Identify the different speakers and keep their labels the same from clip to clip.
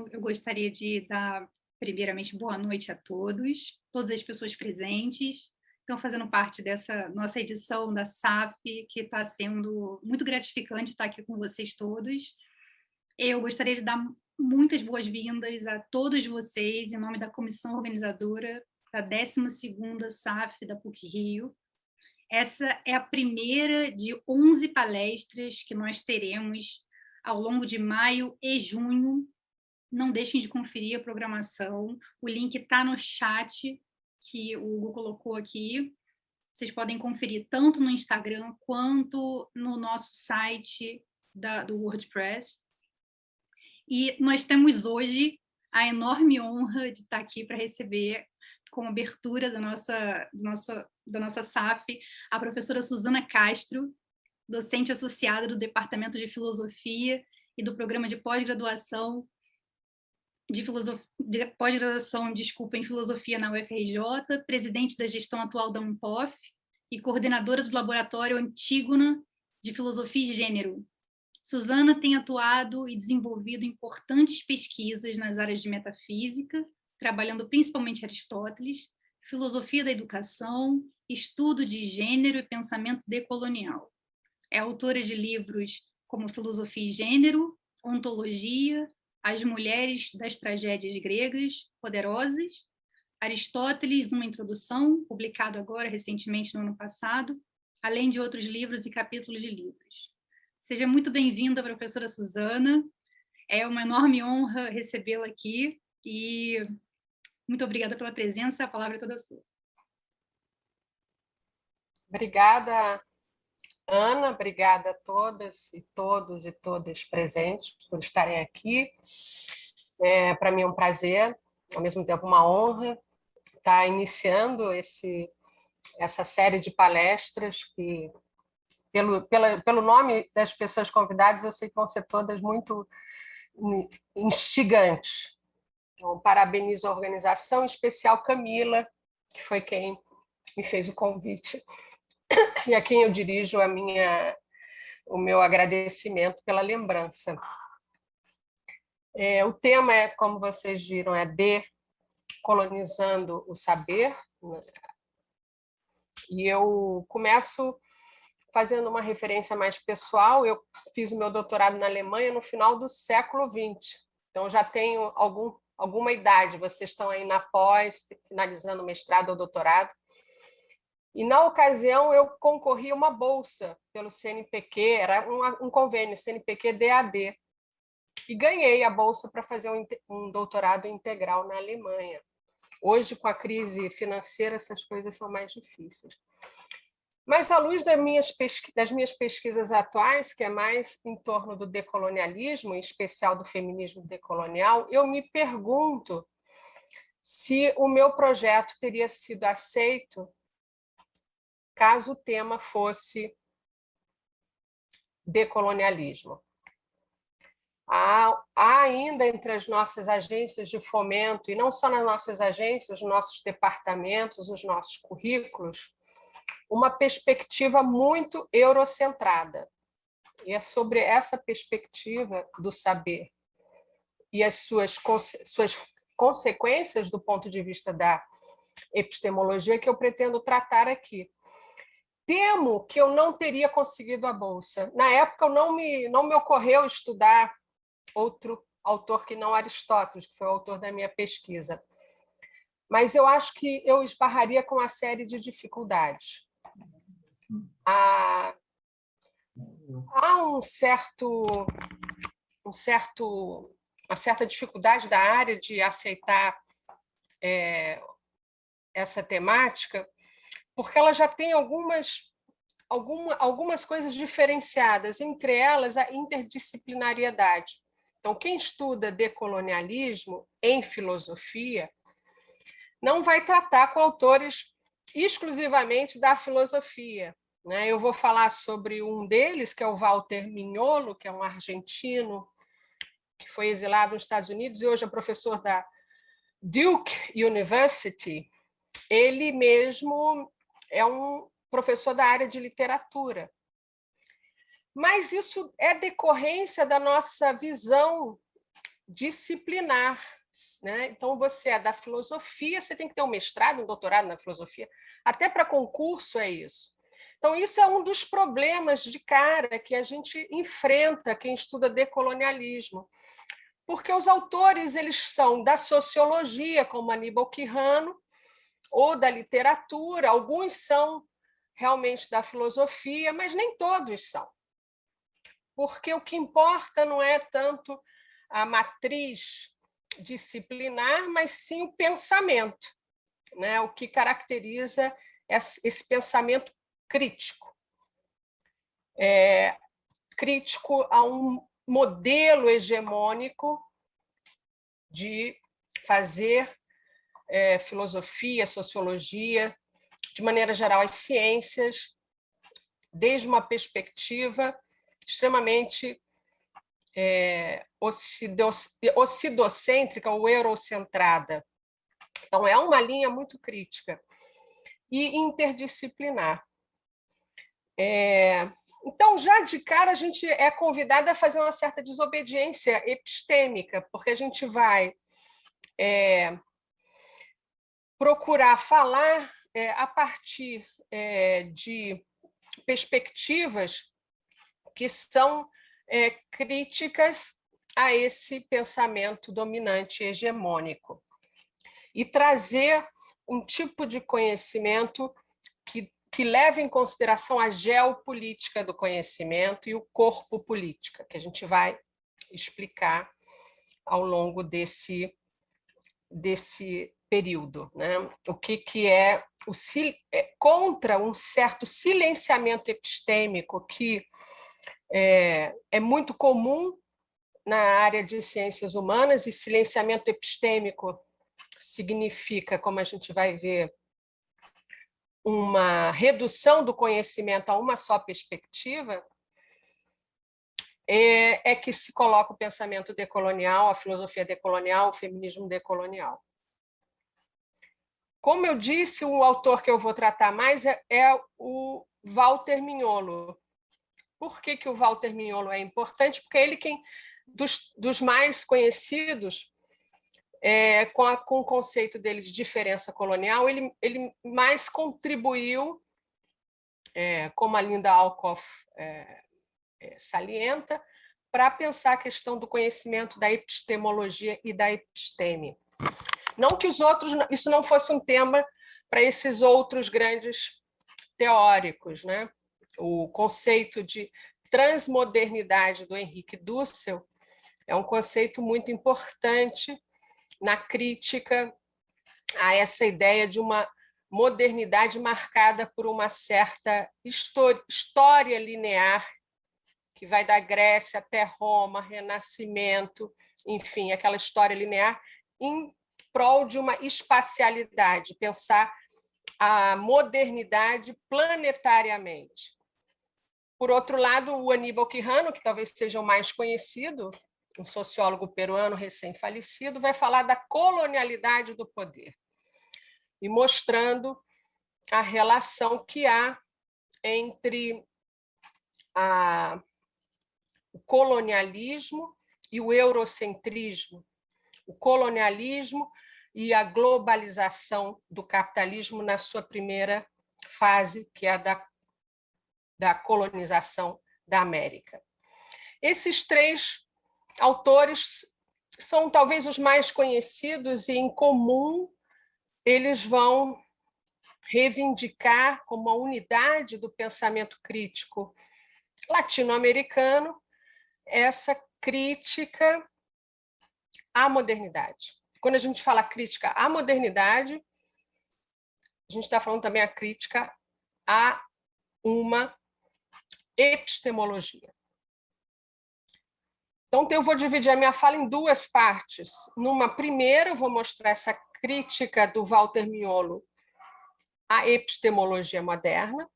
Speaker 1: Eu gostaria de dar, primeiramente, boa noite a todos, todas as pessoas presentes que estão fazendo parte dessa nossa edição da SAF, que está sendo muito gratificante estar aqui com vocês todos. Eu gostaria de dar muitas boas-vindas a todos vocês, em nome da comissão organizadora da 12ª SAF da PUC-Rio. Essa é a primeira de 11 palestras que nós teremos ao longo de maio e junho. Não deixem de conferir a programação. O link está no chat que o Hugo colocou aqui. Vocês podem conferir tanto no Instagram quanto no nosso site do WordPress. E nós temos hoje a enorme honra de estar aqui para receber, com a abertura da nossa SAF, a professora Suzana Castro, docente associada do Departamento de Filosofia e do Programa de Pós-Graduação em Filosofia na UFRJ, presidente da gestão atual da UNPOF e coordenadora do Laboratório Antígona de Filosofia e Gênero. Suzana tem atuado e desenvolvido importantes pesquisas nas áreas de metafísica, trabalhando principalmente Aristóteles, filosofia da educação, estudo de gênero e pensamento decolonial. É autora de livros como Filosofia e Gênero, Ontologia, As Mulheres das Tragédias Gregas Poderosas, Aristóteles, uma introdução, publicado agora recentemente no ano passado, além de outros livros e capítulos de livros. Seja muito bem-vinda, professora Suzana. É uma enorme honra recebê-la aqui e muito obrigada pela presença. A palavra é toda sua.
Speaker 2: Obrigada, Ana. Obrigada a todas e todos e todas presentes por estarem aqui. Para mim é um prazer, ao mesmo tempo uma honra, estar iniciando essa série de palestras que, pelo nome das pessoas convidadas, eu sei que vão ser todas muito instigantes. Então, parabenizo a organização, em especial Camila, que foi quem me fez o convite e a quem eu dirijo o meu agradecimento pela lembrança. O tema é, como vocês viram, é Decolonizando o Saber, e eu começo fazendo uma referência mais pessoal. Eu fiz o meu doutorado na Alemanha no final do século XX, então já tenho alguma idade. Vocês estão aí na pós, finalizando o mestrado ou doutorado. E, na ocasião, eu concorri a uma bolsa pelo CNPq, era um convênio, CNPq-DAD, e ganhei a bolsa para fazer um doutorado integral na Alemanha. Hoje, com a crise financeira, essas coisas são mais difíceis. Mas, à luz das minhas pesquisas atuais, que é mais em torno do decolonialismo, em especial do feminismo decolonial, eu me pergunto se o meu projeto teria sido aceito caso o tema fosse decolonialismo. Há ainda entre as nossas agências de fomento, e não só nas nossas agências, os nossos departamentos, os nossos currículos, uma perspectiva muito eurocentrada. E é sobre essa perspectiva do saber e as suas consequências do ponto de vista da epistemologia que eu pretendo tratar aqui. Temo que eu não teria conseguido a bolsa. Na época, não me ocorreu estudar outro autor que não Aristóteles, que foi o autor da minha pesquisa. Mas eu acho que eu esbarraria com uma série de dificuldades. Há uma certa dificuldade da área de aceitar essa temática, porque ela já tem algumas coisas diferenciadas, entre elas a interdisciplinariedade. Então, quem estuda decolonialismo em filosofia não vai tratar com autores exclusivamente da filosofia. Eu vou falar sobre um deles, que é o Walter Mignolo, que é um argentino que foi exilado nos Estados Unidos e hoje é professor da Duke University. Ele mesmo é um professor da área de literatura. Mas isso é decorrência da nossa visão disciplinar, né? Então, você é da filosofia, você tem que ter um mestrado, um doutorado na filosofia, até para concurso é isso. Então, isso é um dos problemas de cara que a gente enfrenta, quem estuda decolonialismo, porque os autores eles são da sociologia, como Aníbal Quijano, ou da literatura, alguns são realmente da filosofia, mas nem todos são. Porque o que importa não é tanto a matriz disciplinar, mas sim o pensamento, né? O que caracteriza esse pensamento crítico. Crítico a um modelo hegemônico de fazer filosofia, sociologia, de maneira geral, as ciências, desde uma perspectiva extremamente ocidocêntrica ou eurocentrada. Então, é uma linha muito crítica e interdisciplinar. Então, já de cara, a gente é convidada a fazer uma certa desobediência epistêmica, porque a gente vai procurar falar a partir de perspectivas que são críticas a esse pensamento dominante hegemônico e trazer um tipo de conhecimento que leve em consideração a geopolítica do conhecimento e o corpo política, que a gente vai explicar ao longo desse período, né? O que é contra um certo silenciamento epistêmico que é muito comum na área de ciências humanas, e silenciamento epistêmico significa, como a gente vai ver, uma redução do conhecimento a uma só perspectiva, é que se coloca o pensamento decolonial, a filosofia decolonial, o feminismo decolonial. Como eu disse, o autor que eu vou tratar mais é o Walter Mignolo. Por que o Walter Mignolo é importante? Porque ele dos mais conhecidos, com o conceito dele de diferença colonial, ele mais contribuiu, como a Linda Alcoff salienta, para pensar a questão do conhecimento da epistemologia e da episteme. Não que isso não fosse um tema para esses outros grandes teóricos, né? O conceito de transmodernidade do Henrique Dussel é um conceito muito importante na crítica a essa ideia de uma modernidade marcada por uma certa história linear que vai da Grécia até Roma, Renascimento, enfim, aquela história linear em prol de uma espacialidade, pensar a modernidade planetariamente. Por outro lado, o Aníbal Quijano, que talvez seja o mais conhecido, um sociólogo peruano recém-falecido, vai falar da colonialidade do poder e mostrando a relação que há entre o colonialismo e o eurocentrismo, o colonialismo e a globalização do capitalismo na sua primeira fase, que é a da colonização da América. Esses três autores são talvez os mais conhecidos e, em comum, eles vão reivindicar como a unidade do pensamento crítico latino-americano essa crítica à modernidade. Quando a gente fala crítica à modernidade, a gente está falando também a crítica a uma epistemologia. Então, eu vou dividir a minha fala em duas partes. Numa primeira, eu vou mostrar essa crítica do Walter Mignolo à epistemologia moderna,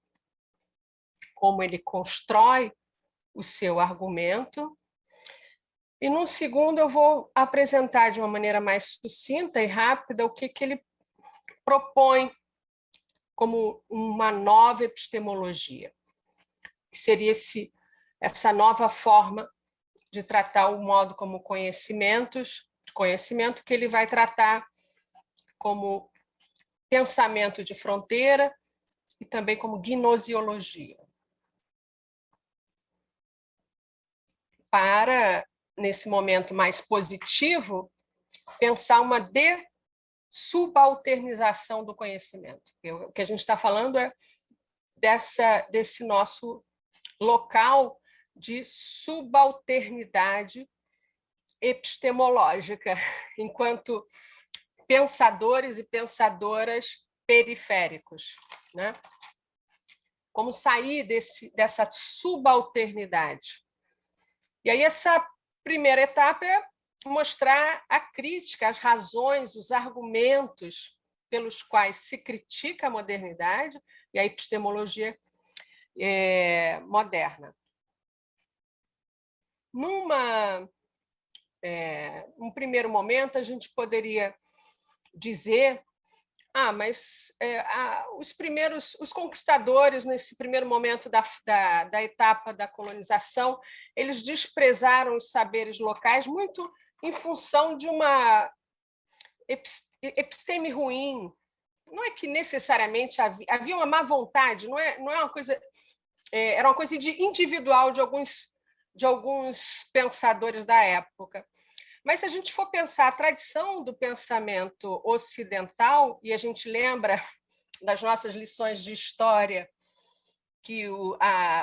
Speaker 2: como ele constrói o seu argumento. E, num segundo, eu vou apresentar de uma maneira mais sucinta e rápida o que ele propõe como uma nova epistemologia, que seria essa nova forma de tratar o modo como conhecimento, que ele vai tratar como pensamento de fronteira e também como gnosiologia. Para, nesse momento mais positivo, pensar uma subalternização do conhecimento. O que a gente está falando é desse nosso local de subalternidade epistemológica, enquanto pensadores e pensadoras periféricos, né? Como sair dessa subalternidade. E aí essa primeira etapa é mostrar a crítica, as razões, os argumentos pelos quais se critica a modernidade e a epistemologia moderna. Num primeiro momento, a gente poderia dizer mas os conquistadores, nesse primeiro momento da etapa da colonização, eles desprezaram os saberes locais muito em função de uma episteme ruim. Não é que necessariamente havia uma má vontade, não é uma coisa, era uma coisa individual de alguns pensadores da época. Mas se a gente for pensar a tradição do pensamento ocidental, e a gente lembra das nossas lições de história, que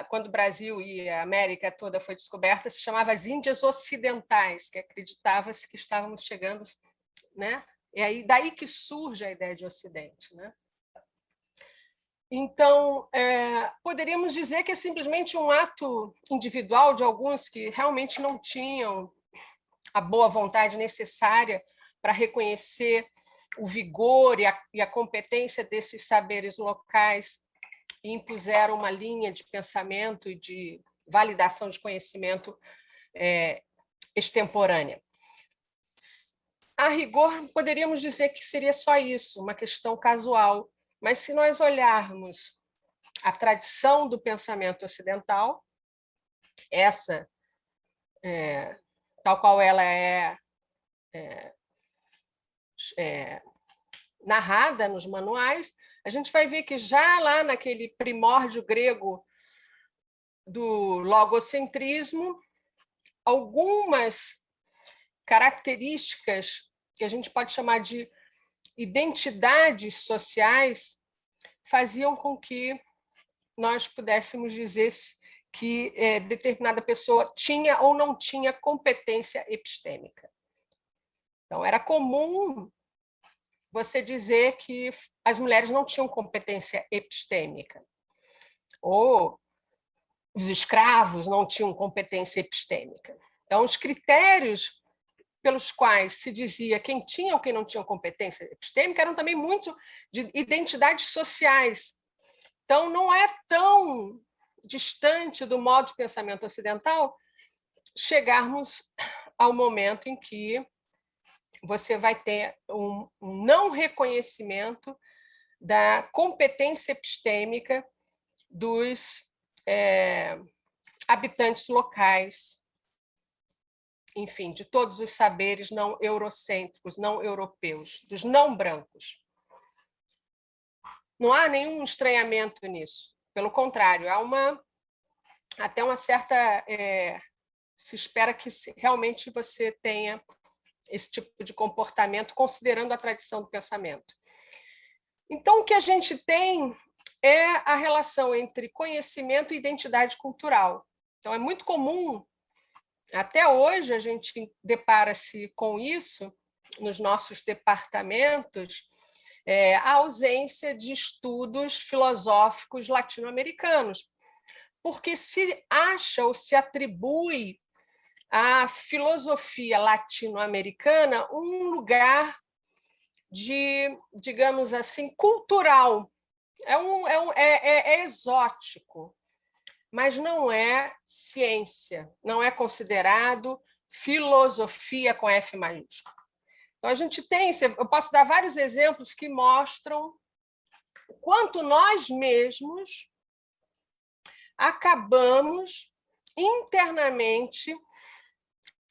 Speaker 2: quando o Brasil e a América toda foi descoberta, se chamava as Índias Ocidentais, que acreditava-se que estávamos chegando, né? E aí daí que surge a ideia de Ocidente, né? Então, poderíamos dizer que é simplesmente um ato individual de alguns que realmente não tinham a boa vontade necessária para reconhecer o vigor e a competência desses saberes locais e impuseram uma linha de pensamento e de validação de conhecimento extemporânea. A rigor, poderíamos dizer que seria só isso, uma questão casual, mas se nós olharmos a tradição do pensamento ocidental, essa tal qual ela é narrada nos manuais, a gente vai ver que já lá naquele primórdio grego do logocentrismo, algumas características que a gente pode chamar de identidades sociais faziam com que nós pudéssemos dizer que determinada pessoa tinha ou não tinha competência epistêmica. Então, era comum você dizer que as mulheres não tinham competência epistêmica, ou os escravos não tinham competência epistêmica. Então, os critérios pelos quais se dizia quem tinha ou quem não tinha competência epistêmica eram também muito de identidades sociais. Então, não é tão distante do modo de pensamento ocidental chegarmos ao momento em que você vai ter um não reconhecimento da competência epistêmica dos habitantes locais, enfim, de todos os saberes não eurocêntricos, não europeus, dos não brancos. Não há nenhum estranhamento nisso. Pelo contrário, há até uma certa... se espera que realmente você tenha esse tipo de comportamento, considerando a tradição do pensamento. Então, o que a gente tem é a relação entre conhecimento e identidade cultural. Então, é muito comum, até hoje, a gente depara-se com isso nos nossos departamentos, a ausência de estudos filosóficos latino-americanos, porque se acha ou se atribui à filosofia latino-americana um lugar de, digamos assim, cultural. É exótico, mas não é ciência, não é considerado filosofia com F maiúsculo. Então, a gente tem, eu posso dar vários exemplos que mostram o quanto nós mesmos acabamos internamente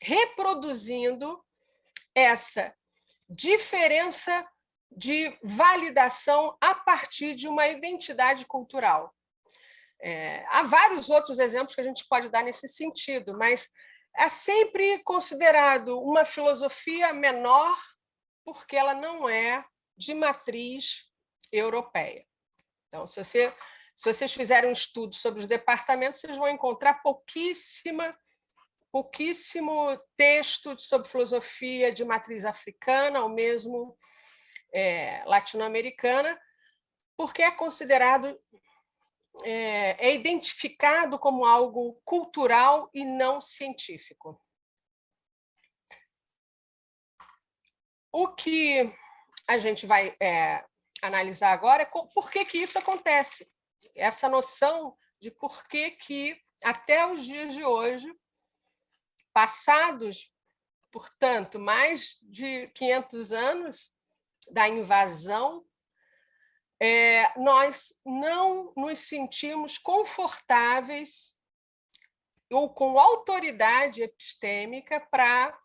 Speaker 2: reproduzindo essa diferença de validação a partir de uma identidade cultural. Há vários outros exemplos que a gente pode dar nesse sentido, mas é sempre considerado uma filosofia menor porque ela não é de matriz europeia. Então, se vocês fizerem um estudo sobre os departamentos, vocês vão encontrar pouquíssimo texto sobre filosofia de matriz africana ou mesmo latino-americana, porque é considerado, é identificado como algo cultural e não científico. O que a gente vai analisar agora é por que isso acontece. Essa noção de por que até os dias de hoje, passados, portanto, mais de 500 anos da invasão, nós não nos sentimos confortáveis ou com autoridade epistêmica para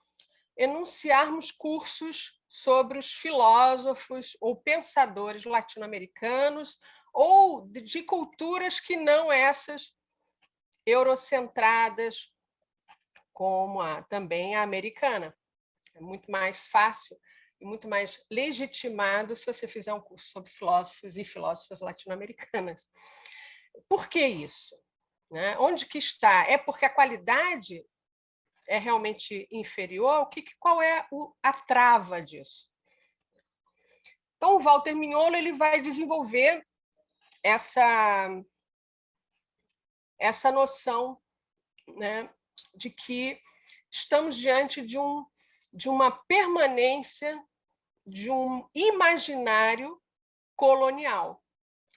Speaker 2: enunciarmos cursos sobre os filósofos ou pensadores latino-americanos ou de culturas que não essas eurocentradas, como também a americana. É muito mais fácil e muito mais legitimado se você fizer um curso sobre filósofos e filósofas latino-americanas. Por que isso? Onde que está? É porque a qualidade é realmente inferior? Qual é a trava disso? Então, o Walter Mignolo ele vai desenvolver essa noção, de que estamos diante de uma permanência de um imaginário colonial.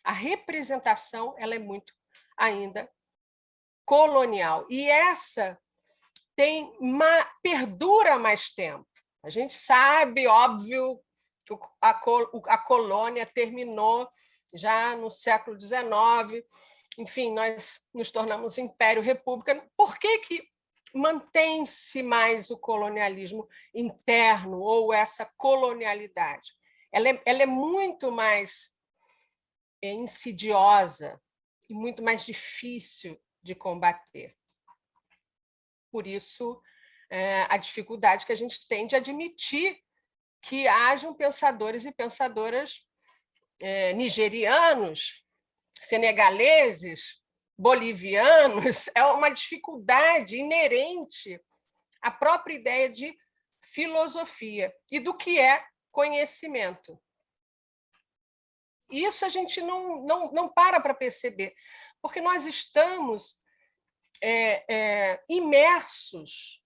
Speaker 2: A representação ela é muito ainda colonial. E essa perdura mais tempo. A gente sabe, óbvio, que a colônia terminou já no século XIX. Enfim, nós nos tornamos Império República. Por que mantém-se mais o colonialismo interno ou essa colonialidade? Ela é muito mais insidiosa e muito mais difícil de combater. Por isso, a dificuldade que a gente tem de admitir que hajam pensadores e pensadoras nigerianos, senegaleses, bolivianos, é uma dificuldade inerente à própria ideia de filosofia e do que é conhecimento. Isso a gente não para perceber, porque nós estamos imersos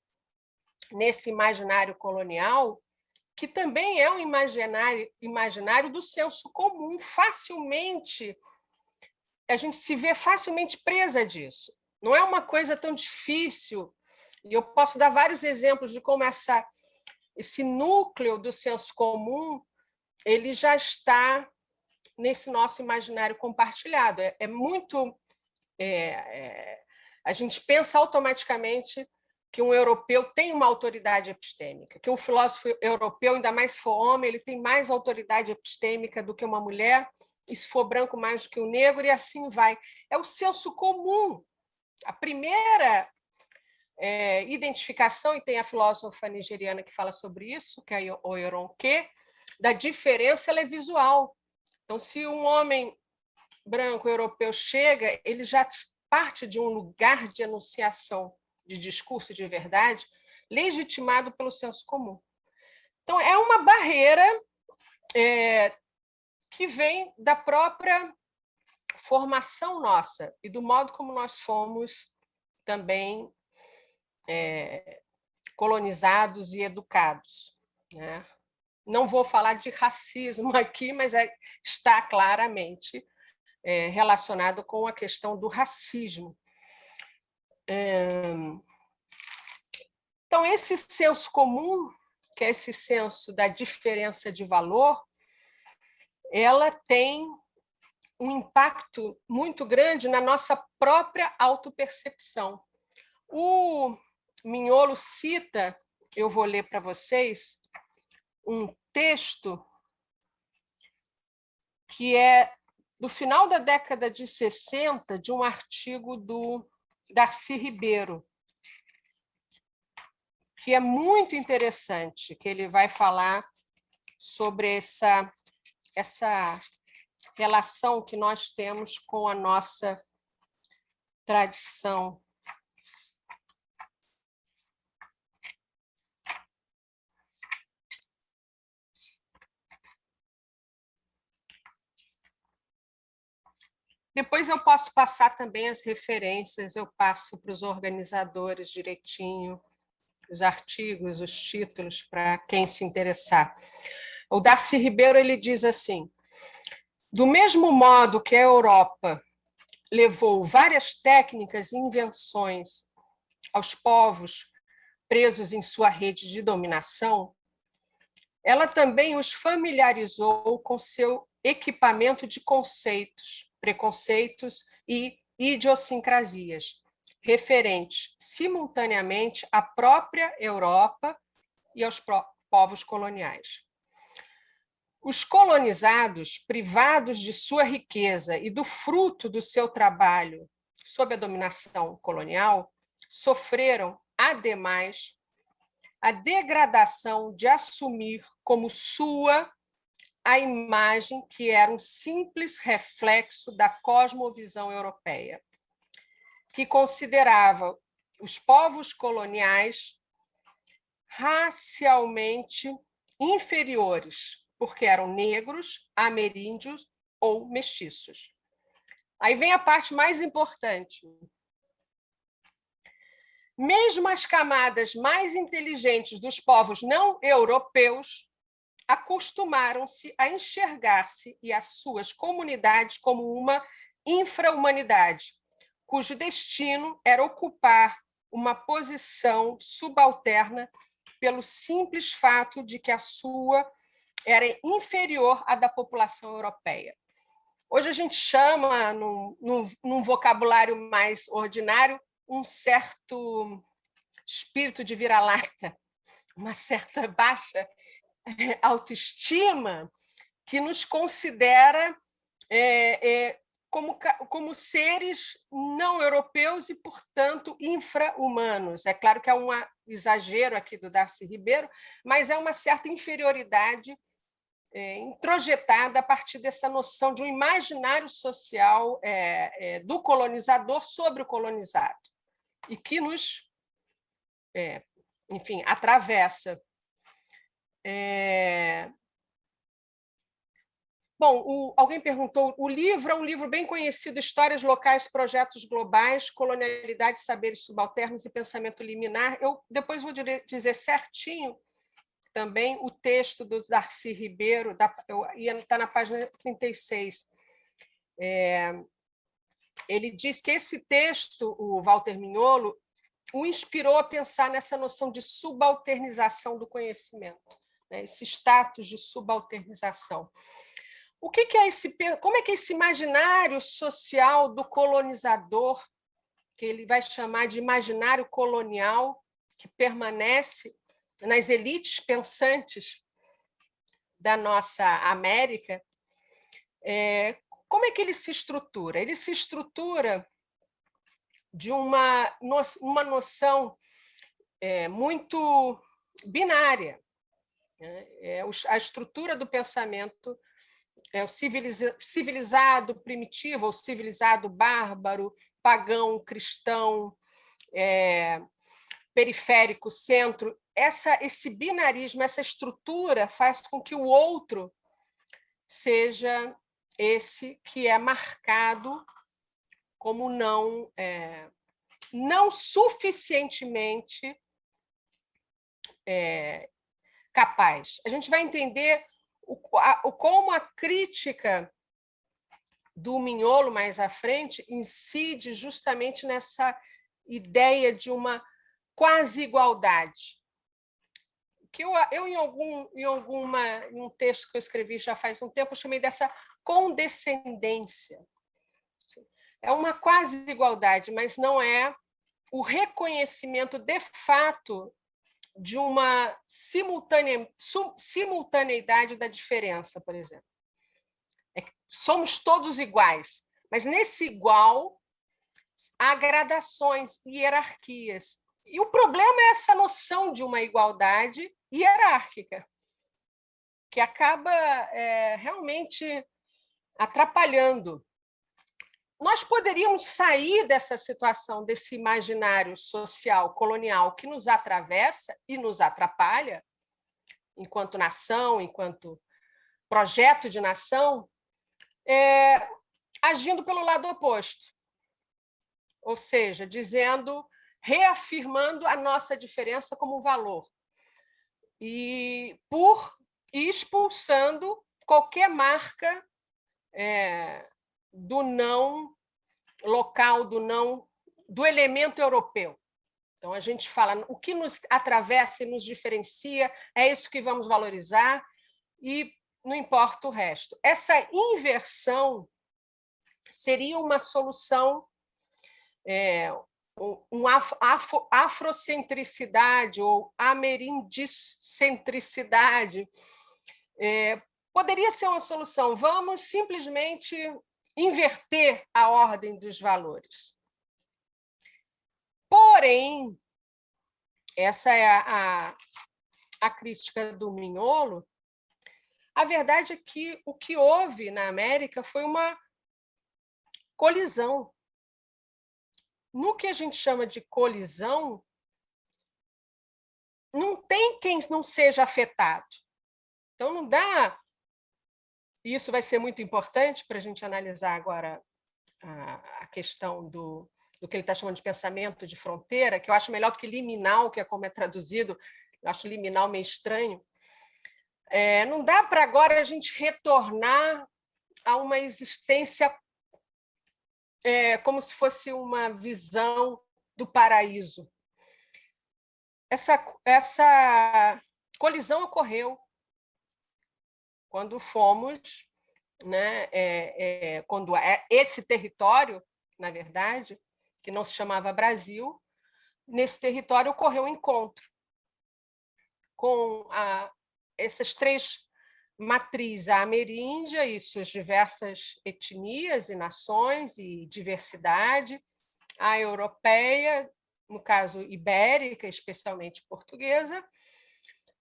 Speaker 2: nesse imaginário colonial, que também é um imaginário do senso comum. Facilmente, a gente se vê facilmente presa disso. Não é uma coisa tão difícil, e eu posso dar vários exemplos de como esse núcleo do senso comum ele já está nesse nosso imaginário compartilhado. É muito... a gente pensa automaticamente que um europeu tem uma autoridade epistêmica, que um filósofo europeu, ainda mais se for homem, ele tem mais autoridade epistêmica do que uma mulher, e se for branco mais do que um negro, e assim vai. É o senso comum. A primeira identificação, e tem a filósofa nigeriana que fala sobre isso, que é a Oyeronke, da diferença ela é visual. Então, se um homem branco europeu chega, ele já parte de um lugar de enunciação de discurso de verdade, legitimado pelo senso comum. Então, é uma barreira que vem da própria formação nossa e do modo como nós fomos também colonizados e educados. Não vou falar de racismo aqui, mas está claramente relacionado com a questão do racismo. Então, esse senso comum, que é esse senso da diferença de valor, ela tem um impacto muito grande na nossa própria autopercepção. O Mignolo cita, eu vou ler para vocês, um texto que é do final da década de 60, de um artigo do Darcy Ribeiro, que é muito interessante, que ele vai falar sobre essa relação que nós temos com a nossa tradição. Depois eu posso passar também as referências, eu passo para os organizadores direitinho, os artigos, os títulos, para quem se interessar. O Darcy Ribeiro ele diz assim: do mesmo modo que a Europa levou várias técnicas e invenções aos povos presos em sua rede de dominação, ela também os familiarizou com seu equipamento de conceitos, preconceitos e idiosincrasias, referentes simultaneamente à própria Europa e aos povos coloniais. Os colonizados, privados de sua riqueza e do fruto do seu trabalho sob a dominação colonial, sofreram, ademais, a degradação de assumir como sua a imagem que era um simples reflexo da cosmovisão europeia, que considerava os povos coloniais racialmente inferiores, porque eram negros, ameríndios ou mestiços. Aí vem a parte mais importante. Mesmo as camadas mais inteligentes dos povos não europeus acostumaram-se a enxergar-se e as suas comunidades como uma infra-humanidade, cujo destino era ocupar uma posição subalterna pelo simples fato de que a sua era inferior à da população europeia. Hoje a gente chama, num vocabulário mais ordinário, um certo espírito de vira-lata, uma certa baixa autoestima que nos considera como seres não europeus e, portanto, infra-humanos. É claro que é um exagero aqui do Darcy Ribeiro, mas é uma certa inferioridade introjetada a partir dessa noção de um imaginário social do colonizador sobre o colonizado e que nos, enfim, atravessa. Bom, alguém perguntou, o livro é um livro bem conhecido, Histórias Locais, Projetos Globais, Colonialidade, Saberes Subalternos e Pensamento Liminar. Eu depois vou dizer certinho também o texto do Darcy Ribeiro, está na página 36. Ele diz que esse texto, o Walter Mignolo, o inspirou a pensar nessa noção de subalternização do conhecimento, né? Esse status de subalternização. O que é como é que esse imaginário social do colonizador, que ele vai chamar de imaginário colonial, que permanece nas elites pensantes da nossa América, como é que ele se estrutura? Ele se estrutura de uma noção muito binária. A estrutura do pensamento o civilizado primitivo, ou civilizado bárbaro, pagão, cristão, periférico, centro. Esse binarismo, essa estrutura faz com que o outro seja esse que é marcado como não suficientemente capaz. A gente vai entender como a crítica do Mignolo mais à frente incide justamente nessa ideia de uma quase igualdade. Que eu em um texto que eu escrevi já faz um tempo, eu chamei dessa condescendência. É uma quase igualdade, mas não é o reconhecimento de fato de uma simultaneidade da diferença, por exemplo. Somos todos iguais, mas nesse igual há gradações e hierarquias. E o problema é essa noção de uma igualdade hierárquica, que acaba realmente atrapalhando. Nós poderíamos sair dessa situação, desse imaginário social colonial que nos atravessa e nos atrapalha, enquanto nação, enquanto projeto de nação, agindo pelo lado oposto. Ou seja, reafirmando a nossa diferença como um valor. E expulsando qualquer marca do não local, do elemento europeu. Então, a gente fala, o que nos atravessa e nos diferencia, é isso que vamos valorizar, e não importa o resto. Essa inversão seria uma solução, afrocentricidade ou amerindicentricidade. Poderia ser uma solução. Vamos simplesmente inverter a ordem dos valores. Porém, essa é a crítica do Mignolo. A verdade é que o que houve na América foi uma colisão. No que a gente chama de colisão, não tem quem não seja afetado. Então, não dá... Isso vai ser muito importante para a gente analisar agora a questão do que ele está chamando de pensamento de fronteira, que eu acho melhor do que liminal, que é como é traduzido. Eu acho liminal meio estranho. Não dá para agora a gente retornar a uma existência como se fosse uma visão do paraíso. Essa colisão ocorreu quando fomos, quando esse território, na verdade, que não se chamava Brasil, nesse território ocorreu um encontro com essas três matrizes, a ameríndia e suas diversas etnias e nações e diversidade, a europeia, no caso ibérica, especialmente portuguesa,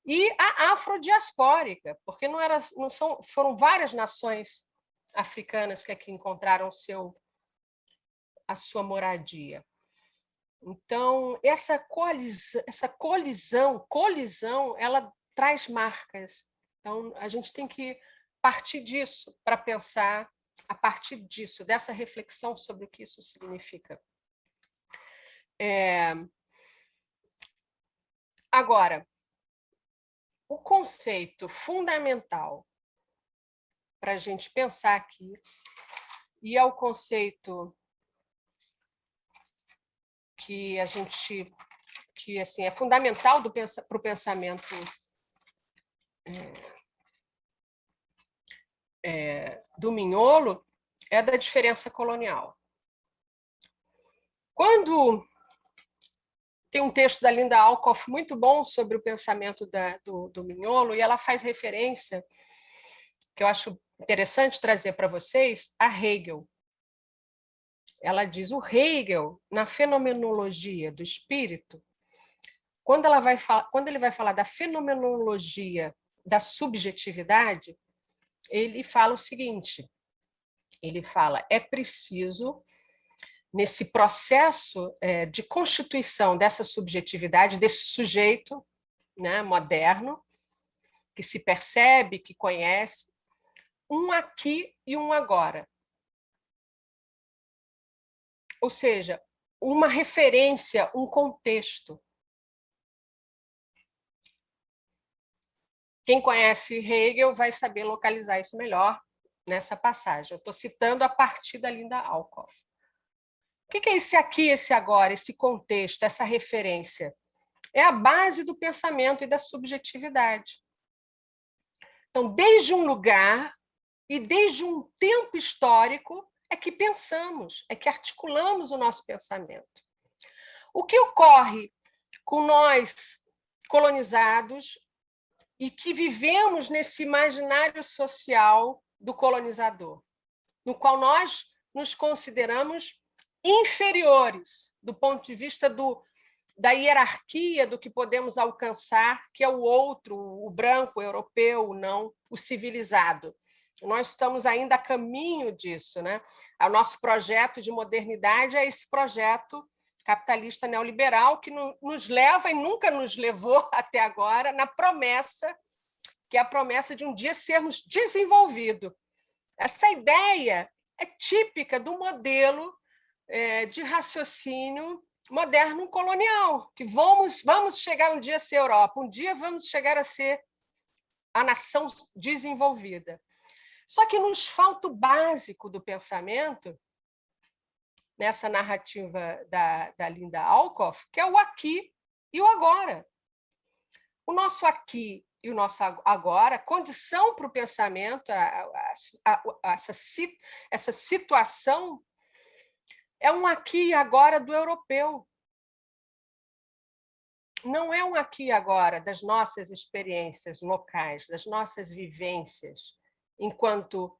Speaker 2: e a afrodiaspórica, porque foram várias nações africanas que aqui encontraram a sua moradia. Então, essa colisão, ela traz marcas. Então, a gente tem que partir disso para pensar, a partir disso, dessa reflexão sobre o que isso significa. Agora, o conceito fundamental para a gente pensar aqui, e é o conceito que assim, é fundamental para o pensamento do Mignolo, é da diferença colonial. Quando tem um texto da Linda Alcoff muito bom sobre o pensamento do Mignolo, e ela faz referência, que eu acho interessante trazer para vocês, a Hegel. Ela diz, o Hegel, na fenomenologia do espírito, quando ele vai falar da fenomenologia da subjetividade, ele fala o seguinte, ele fala, é preciso, nesse processo de constituição dessa subjetividade, desse sujeito, né, moderno, que se percebe, que conhece, um aqui e um agora. Ou seja, uma referência, um contexto. Quem conhece Hegel vai saber localizar isso melhor nessa passagem. Eu estou citando a partir da Linda Alcoff. O que é esse aqui, esse agora, esse contexto, essa referência? É a base do pensamento e da subjetividade. Então, desde um lugar e desde um tempo histórico é que pensamos, é que articulamos o nosso pensamento. O que ocorre com nós colonizados e que vivemos nesse imaginário social do colonizador, no qual nós nos consideramos inferiores do ponto de vista da hierarquia do que podemos alcançar, que é o outro, o branco, o europeu, o não, o civilizado. Nós estamos ainda a caminho disso, né? O nosso projeto de modernidade é esse projeto capitalista neoliberal que nos leva e nunca nos levou até agora na promessa, que é a promessa de um dia sermos desenvolvidos. Essa ideia é típica do modelo de raciocínio moderno colonial, que vamos chegar um dia a ser Europa, um dia vamos chegar a ser a nação desenvolvida. Só que nos falta o básico do pensamento, nessa narrativa da Linda Alcoff, que é o aqui e o agora. O nosso aqui e o nosso agora, condição para o pensamento, essa situação, é um aqui e agora do europeu. Não é um aqui e agora das nossas experiências locais, das nossas vivências, enquanto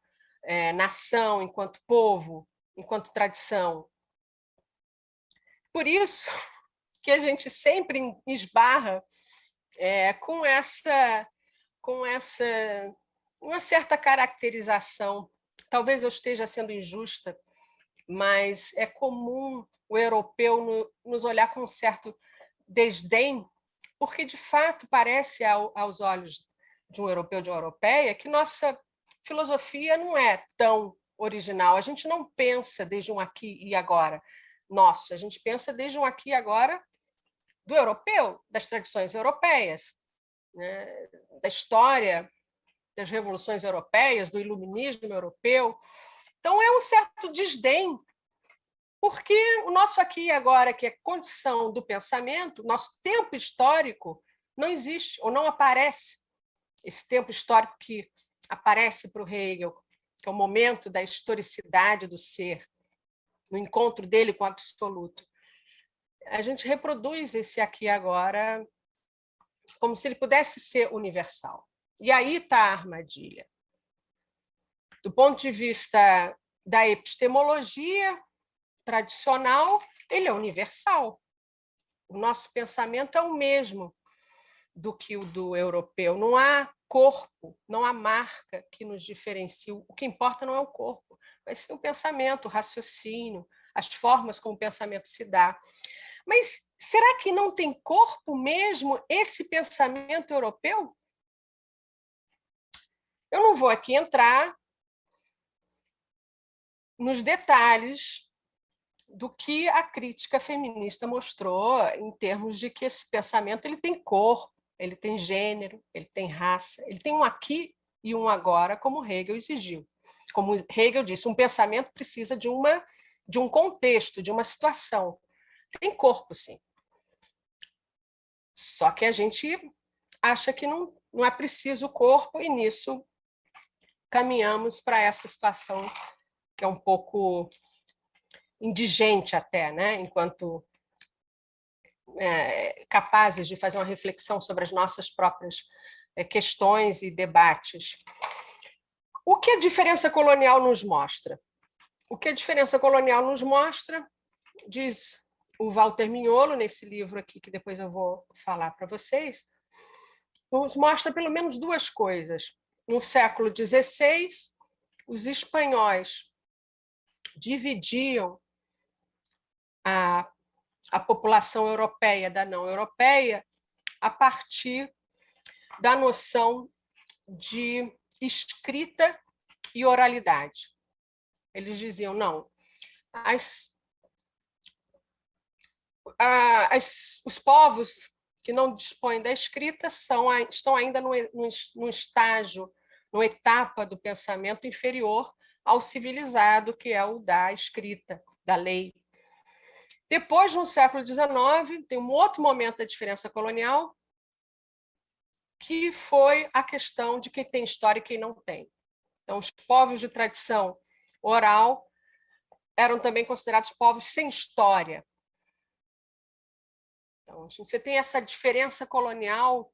Speaker 2: nação, enquanto povo, enquanto tradição. Por isso que a gente sempre esbarra com uma certa caracterização. Talvez eu esteja sendo injusta, mas é comum o europeu nos olhar com um certo desdém, porque, de fato, parece aos olhos de um europeu, de uma europeia, que nossa filosofia não é tão original. A gente não pensa desde um aqui e agora nosso, a gente pensa desde um aqui e agora do europeu, das tradições europeias, né? Da história das revoluções europeias, do iluminismo europeu. Então, é um certo desdém, porque o nosso aqui e agora, que é condição do pensamento, nosso tempo histórico, não existe ou não aparece. Esse tempo histórico que aparece para o Hegel, que é o momento da historicidade do ser, no encontro dele com o absoluto. A gente reproduz esse aqui e agora como se ele pudesse ser universal. E aí está a armadilha. Do ponto de vista da epistemologia tradicional, ele é universal. O nosso pensamento é o mesmo do que o do europeu. Não há corpo, não há marca que nos diferencie. O que importa não é o corpo, vai ser o pensamento, o raciocínio, as formas como o pensamento se dá. Mas será que não tem corpo mesmo esse pensamento europeu? Eu não vou aqui entrar nos detalhes do que a crítica feminista mostrou em termos de que esse pensamento ele tem corpo, ele tem gênero, ele tem raça, ele tem um aqui e um agora, como Hegel exigiu. Como Hegel disse, um pensamento precisa de um contexto, de uma situação. Tem corpo, sim. Só que a gente acha que não é preciso o corpo, e nisso caminhamos para essa situação que é um pouco indigente até, né? Enquanto capazes de fazer uma reflexão sobre as nossas próprias questões e debates. O que a diferença colonial nos mostra? O que a diferença colonial nos mostra, diz o Walter Mignolo, nesse livro aqui, que depois eu vou falar para vocês, nos mostra pelo menos duas coisas. No século XVI, os espanhóis dividiam a população europeia da não europeia a partir da noção de escrita e oralidade. Eles diziam, não, os povos que não dispõem da escrita estão ainda num estágio, numa etapa do pensamento inferior ao civilizado, que é o da escrita, da lei. Depois, no século XIX, tem um outro momento da diferença colonial, que foi a questão de quem tem história e quem não tem. Então, os povos de tradição oral eram também considerados povos sem história. Então, você tem essa diferença colonial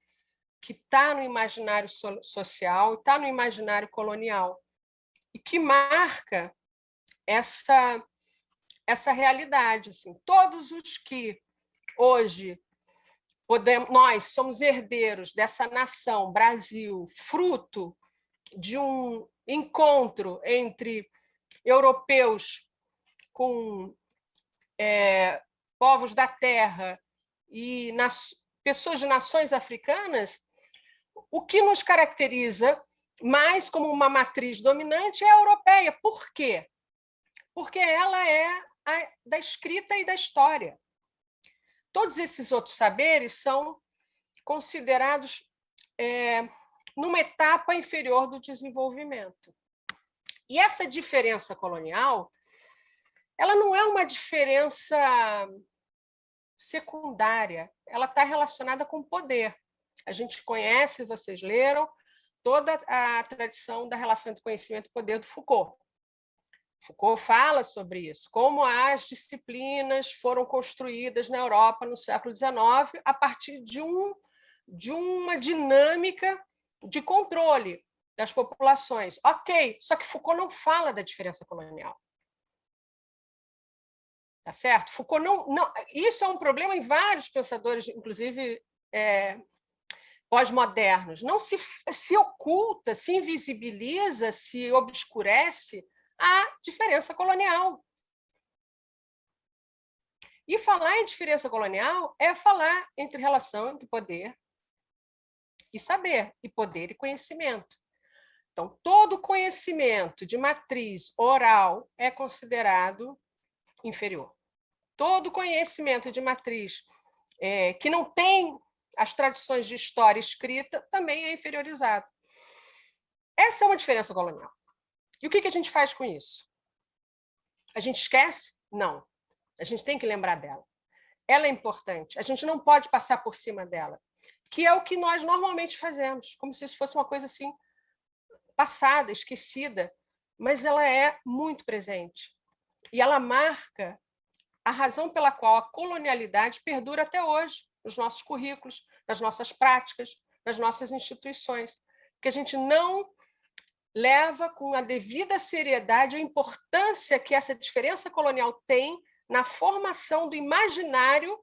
Speaker 2: que está no imaginário social, está no imaginário colonial, e que marca essa realidade. Assim. Todos os que hoje nós somos herdeiros dessa nação, Brasil, fruto de um encontro entre europeus com povos da terra e pessoas de nações africanas, o que nos caracteriza mais como uma matriz dominante é a europeia. Por quê? Porque ela é da escrita e da história. Todos esses outros saberes são considerados numa etapa inferior do desenvolvimento. E essa diferença colonial, ela não é uma diferença secundária, ela está relacionada com poder. A gente conhece, vocês leram, toda a tradição da relação entre conhecimento e poder do Foucault. Foucault fala sobre isso, como as disciplinas foram construídas na Europa no século XIX a partir de uma dinâmica de controle das populações. Ok, só que Foucault não fala da diferença colonial. Tá certo? Foucault não. Isso é um problema em vários pensadores, inclusive pós-modernos. Não se oculta, se invisibiliza, se obscurece a diferença colonial. E falar em diferença colonial é falar entre relação entre poder e saber, e poder e conhecimento. Então, todo conhecimento de matriz oral é considerado inferior. Todo conhecimento de matriz que não tem as tradições de história escrita também é inferiorizado. Essa é uma diferença colonial. E o que a gente faz com isso? A gente esquece? Não. A gente tem que lembrar dela. Ela é importante. A gente não pode passar por cima dela, que é o que nós normalmente fazemos, como se isso fosse uma coisa assim passada, esquecida, mas ela é muito presente. E ela marca a razão pela qual a colonialidade perdura até hoje nos nossos currículos, nas nossas práticas, nas nossas instituições, porque a gente não leva com a devida seriedade a importância que essa diferença colonial tem na formação do imaginário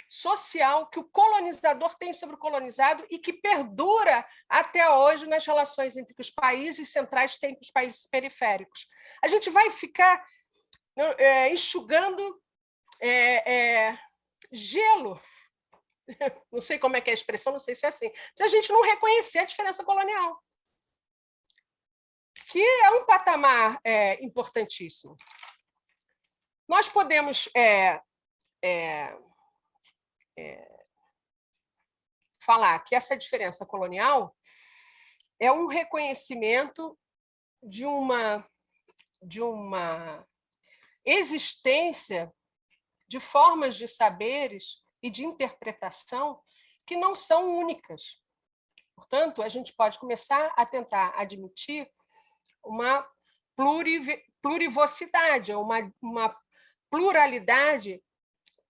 Speaker 2: social que o colonizador tem sobre o colonizado e que perdura até hoje nas relações entre os países centrais têm com os países periféricos. A gente vai ficar enxugando gelo, não sei como é que é a expressão, não sei se é assim, se a gente não reconhecer a diferença colonial, que é um patamar importantíssimo. Nós podemos falar que essa diferença colonial é um reconhecimento de uma existência de formas de saberes e de interpretação que não são únicas. Portanto, a gente pode começar a tentar admitir uma plurivocidade, uma pluralidade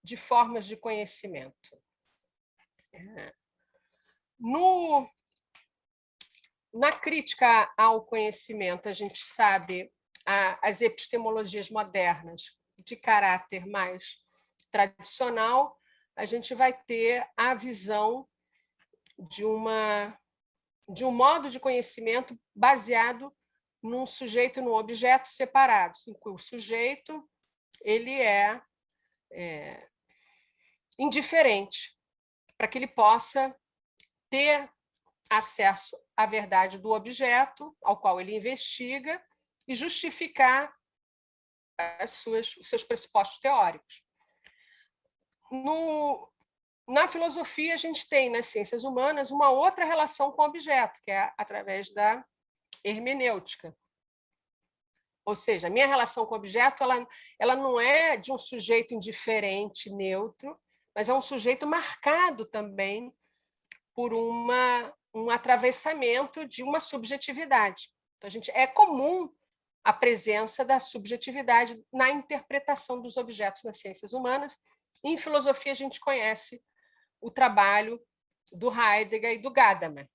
Speaker 2: de formas de conhecimento. Na crítica ao conhecimento, a gente sabe as epistemologias modernas de caráter mais tradicional, a gente vai ter a visão de um modo de conhecimento baseado num sujeito e num objeto separados. O sujeito ele é indiferente para que ele possa ter acesso à verdade do objeto ao qual ele investiga e justificar os seus pressupostos teóricos. Na filosofia, a gente tem, nas ciências humanas, uma outra relação com o objeto, que é através da hermenêutica. Ou seja, a minha relação com o objeto ela não é de um sujeito indiferente, neutro, mas é um sujeito marcado também por um atravessamento de uma subjetividade. Então, é comum a presença da subjetividade na interpretação dos objetos nas ciências humanas. Em filosofia, a gente conhece o trabalho do Heidegger e do Gadamer,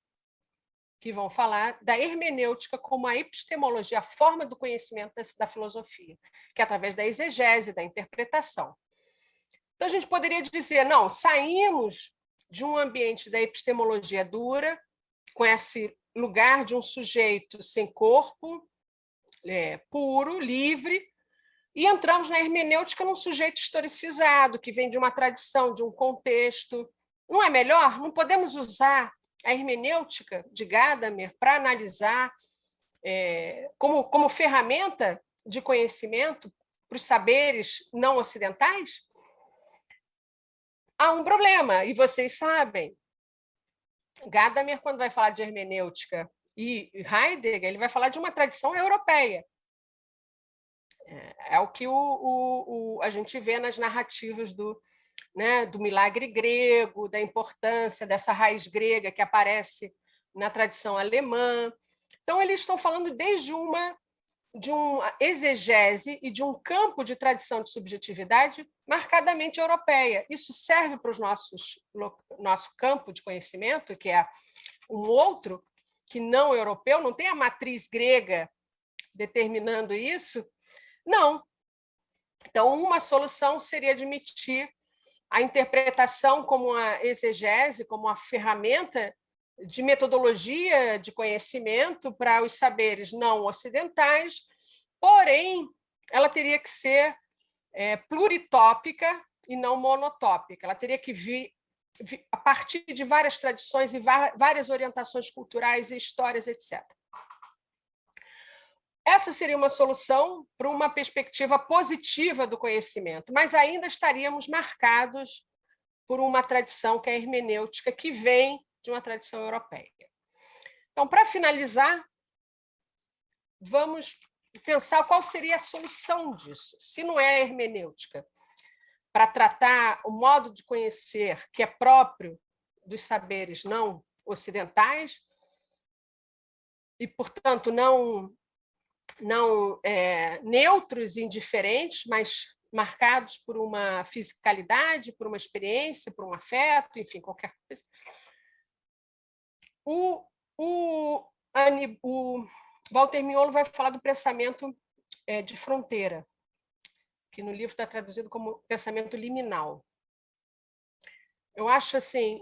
Speaker 2: que vão falar da hermenêutica como a epistemologia, a forma do conhecimento da filosofia, que é através da exegese, da interpretação. Então, a gente poderia dizer, não, saímos de um ambiente da epistemologia dura, com esse lugar de um sujeito sem corpo, puro, livre, e entramos na hermenêutica num sujeito historicizado, que vem de uma tradição, de um contexto. Não é melhor? Não podemos usar a hermenêutica de Gadamer para analisar como ferramenta de conhecimento para os saberes não ocidentais? Há um problema, e vocês sabem. Gadamer, quando vai falar de hermenêutica, e Heidegger, ele vai falar de uma tradição europeia. É o que a gente vê nas narrativas do milagre grego, da importância dessa raiz grega que aparece na tradição alemã. Então, eles estão falando desde de uma exegese e de um campo de tradição de subjetividade marcadamente europeia. Isso serve para o nosso campo de conhecimento, que é um outro, que não europeu, não tem a matriz grega determinando isso? Não. Então, uma solução seria admitir a interpretação como a exegese, como a ferramenta de metodologia de conhecimento para os saberes não ocidentais, porém, ela teria que ser pluritópica e não monotópica. Ela teria que vir a partir de várias tradições e várias orientações culturais e histórias, etc. Essa seria uma solução para uma perspectiva positiva do conhecimento, mas ainda estaríamos marcados por uma tradição que é a hermenêutica, que vem de uma tradição europeia. Então, para finalizar, vamos pensar qual seria a solução disso, se não é a hermenêutica, para tratar o modo de conhecer que é próprio dos saberes não ocidentais e, portanto, não neutros e indiferentes, mas marcados por uma fisicalidade, por uma experiência, por um afeto, enfim, qualquer coisa. O Walter Mignolo vai falar do pensamento de fronteira, que no livro está traduzido como pensamento liminal. Eu acho assim,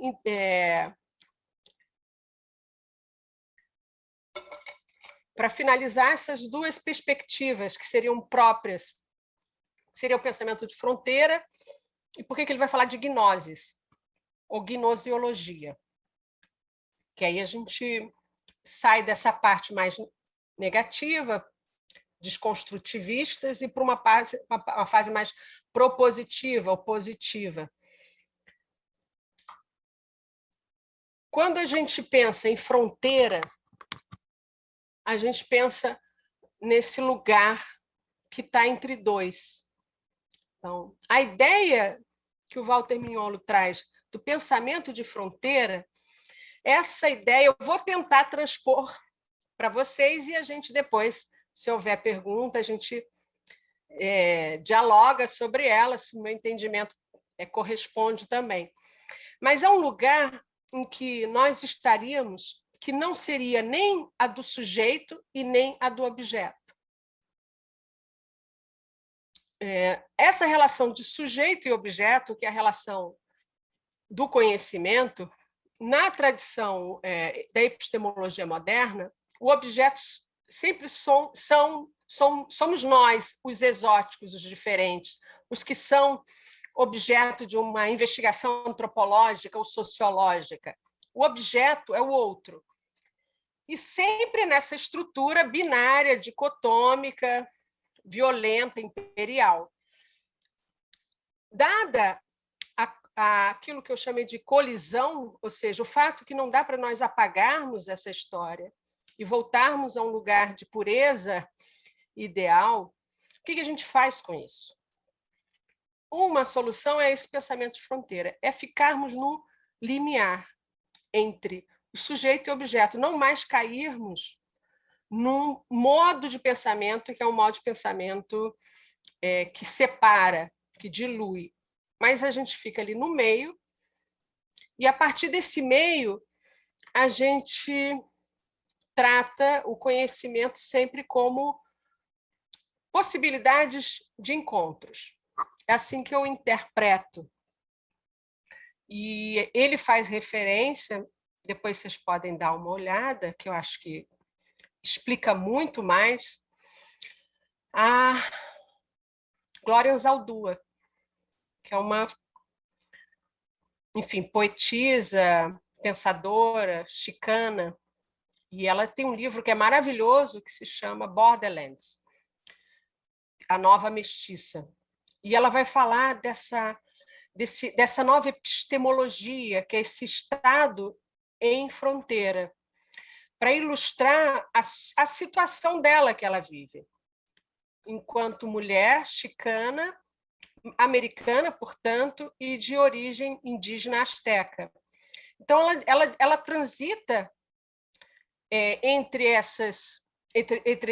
Speaker 2: para finalizar, essas duas perspectivas que seriam próprias, seria o pensamento de fronteira, e por que ele vai falar de gnoses, ou gnosiologia? Que aí a gente sai dessa parte mais negativa, desconstrutivistas, e para uma fase mais propositiva ou positiva. Quando a gente pensa em fronteira, a gente pensa nesse lugar que está entre dois. Então, a ideia que o Walter Mignolo traz do pensamento de fronteira, essa ideia eu vou tentar transpor para vocês e a gente depois, se houver pergunta, a gente dialoga sobre ela, se o meu entendimento corresponde também. Mas é um lugar em que nós estaríamos que não seria nem a do sujeito e nem a do objeto. Essa relação de sujeito e objeto, que é a relação do conhecimento, na tradição da epistemologia moderna, o objeto sempre somos nós, os exóticos, os diferentes, os que são objeto de uma investigação antropológica ou sociológica. O objeto é o outro. E sempre nessa estrutura binária, dicotômica, violenta, imperial. Dada aquilo que eu chamei de colisão, ou seja, o fato que não dá para nós apagarmos essa história e voltarmos a um lugar de pureza ideal, o que a gente faz com isso? Uma solução é esse pensamento de fronteira, é ficarmos no limiar entre o sujeito e o objeto, não mais cairmos num modo de pensamento que é um modo de pensamento que separa, que dilui, mas a gente fica ali no meio E, a partir desse meio, a gente trata o conhecimento sempre como possibilidades de encontros. É assim que eu interpreto. E ele faz referência, depois vocês podem dar uma olhada, que eu acho que explica muito mais, a Glória Anzaldúa, que é uma, enfim, poetisa, pensadora, chicana, e ela tem um livro que é maravilhoso, que se chama Borderlands, A Nova Mestiça. E ela vai falar dessa nova epistemologia, que é esse estado em fronteira, para ilustrar a situação dela que ela vive, enquanto mulher chicana, americana, portanto, e de origem indígena asteca. Então, ela transita entre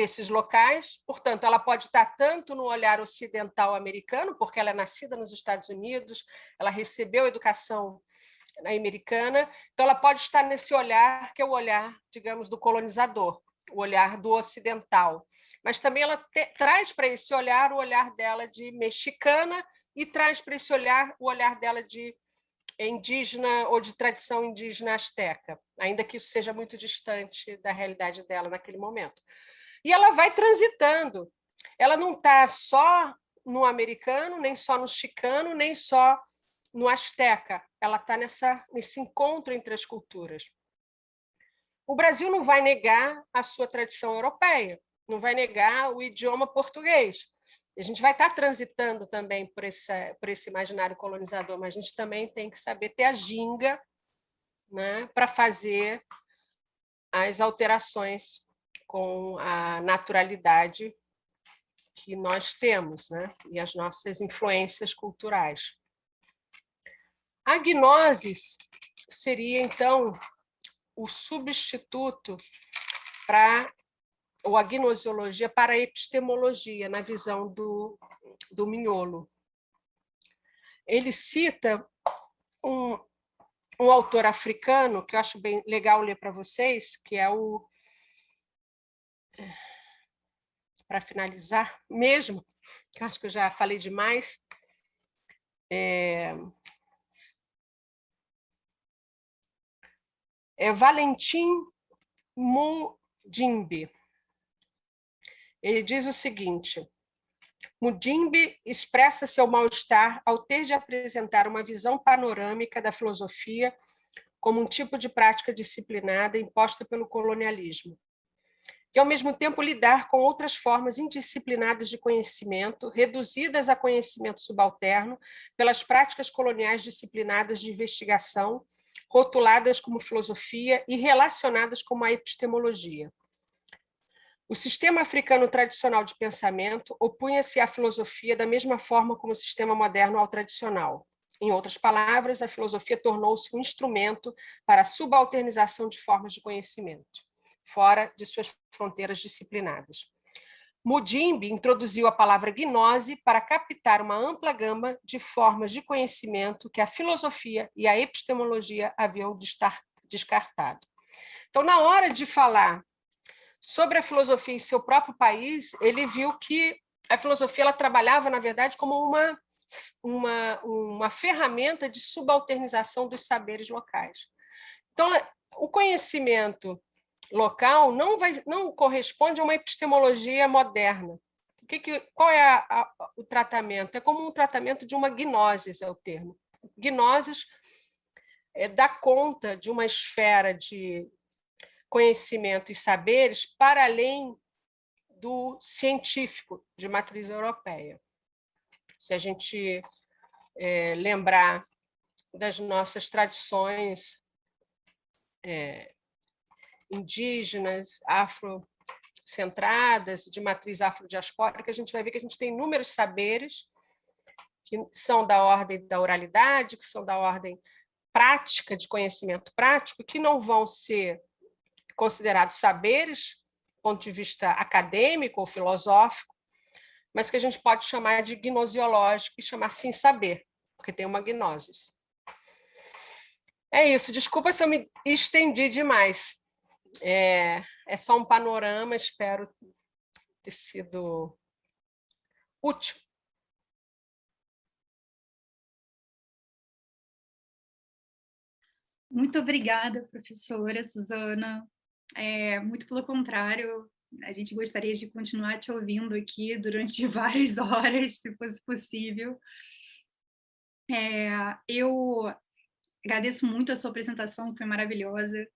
Speaker 2: esses locais, portanto, ela pode estar tanto no olhar ocidental americano, porque ela é nascida nos Estados Unidos, ela recebeu educação americana, então ela pode estar nesse olhar que é o olhar, digamos, do colonizador, o olhar do ocidental, mas também ela traz para esse olhar o olhar dela de mexicana e traz para esse olhar o olhar dela de indígena ou de tradição indígena asteca, ainda que isso seja muito distante da realidade dela naquele momento. E ela vai transitando, ela não está só no americano, nem só no chicano, nem só no asteca, ela está nesse encontro entre as culturas. O Brasil não vai negar a sua tradição europeia, não vai negar o idioma português. A gente vai estar transitando também por esse imaginário colonizador, mas a gente também tem que saber ter a ginga, né, para fazer as alterações com a naturalidade que nós temos, né, e as nossas influências culturais. A gnosis seria, então, o substituto ou a gnosiologia para a epistemologia, na visão do Mignolo. Ele cita um autor africano, que eu acho bem legal ler para vocês, que é para finalizar mesmo, que eu acho que eu já falei demais, é Valentin Mudimbe. Ele diz o seguinte: Mudimbe expressa seu mal-estar ao ter de apresentar uma visão panorâmica da filosofia como um tipo de prática disciplinada imposta pelo colonialismo, e, ao mesmo tempo, lidar com outras formas indisciplinadas de conhecimento, reduzidas a conhecimento subalterno pelas práticas coloniais disciplinadas de investigação, rotuladas como filosofia e relacionadas como a epistemologia. O sistema africano tradicional de pensamento opunha-se à filosofia da mesma forma como o sistema moderno ao tradicional. Em outras palavras, a filosofia tornou-se um instrumento para a subalternização de formas de conhecimento, fora de suas fronteiras disciplinadas. Mudimbe introduziu a palavra gnose para captar uma ampla gama de formas de conhecimento que a filosofia e a epistemologia haviam descartado. Então, na hora de falar sobre a filosofia em seu próprio país, ele viu que a filosofia ela trabalhava, na verdade, como uma ferramenta de subalternização dos saberes locais. Então, o conhecimento local não corresponde a uma epistemologia moderna. Qual é o tratamento? É como um tratamento de uma gnosis, é o termo. Gnosis dá conta de uma esfera de conhecimento e saberes para além do científico de matriz europeia. Se a gente lembrar das nossas tradições indígenas, afrocentradas, de matriz afrodiaspórica, a gente vai ver que a gente tem inúmeros saberes que são da ordem da oralidade, que são da ordem prática, de conhecimento prático, que não vão ser considerados saberes, do ponto de vista acadêmico ou filosófico, mas que a gente pode chamar de gnosiológico e chamar sim saber, porque tem uma gnosis. É isso, desculpa se eu me estendi demais. É só um panorama, espero ter sido útil.
Speaker 1: Muito obrigada, professora Suzana. Muito pelo contrário, a gente gostaria de continuar te ouvindo aqui durante várias horas, se fosse possível. Eu agradeço muito a sua apresentação, que foi maravilhosa.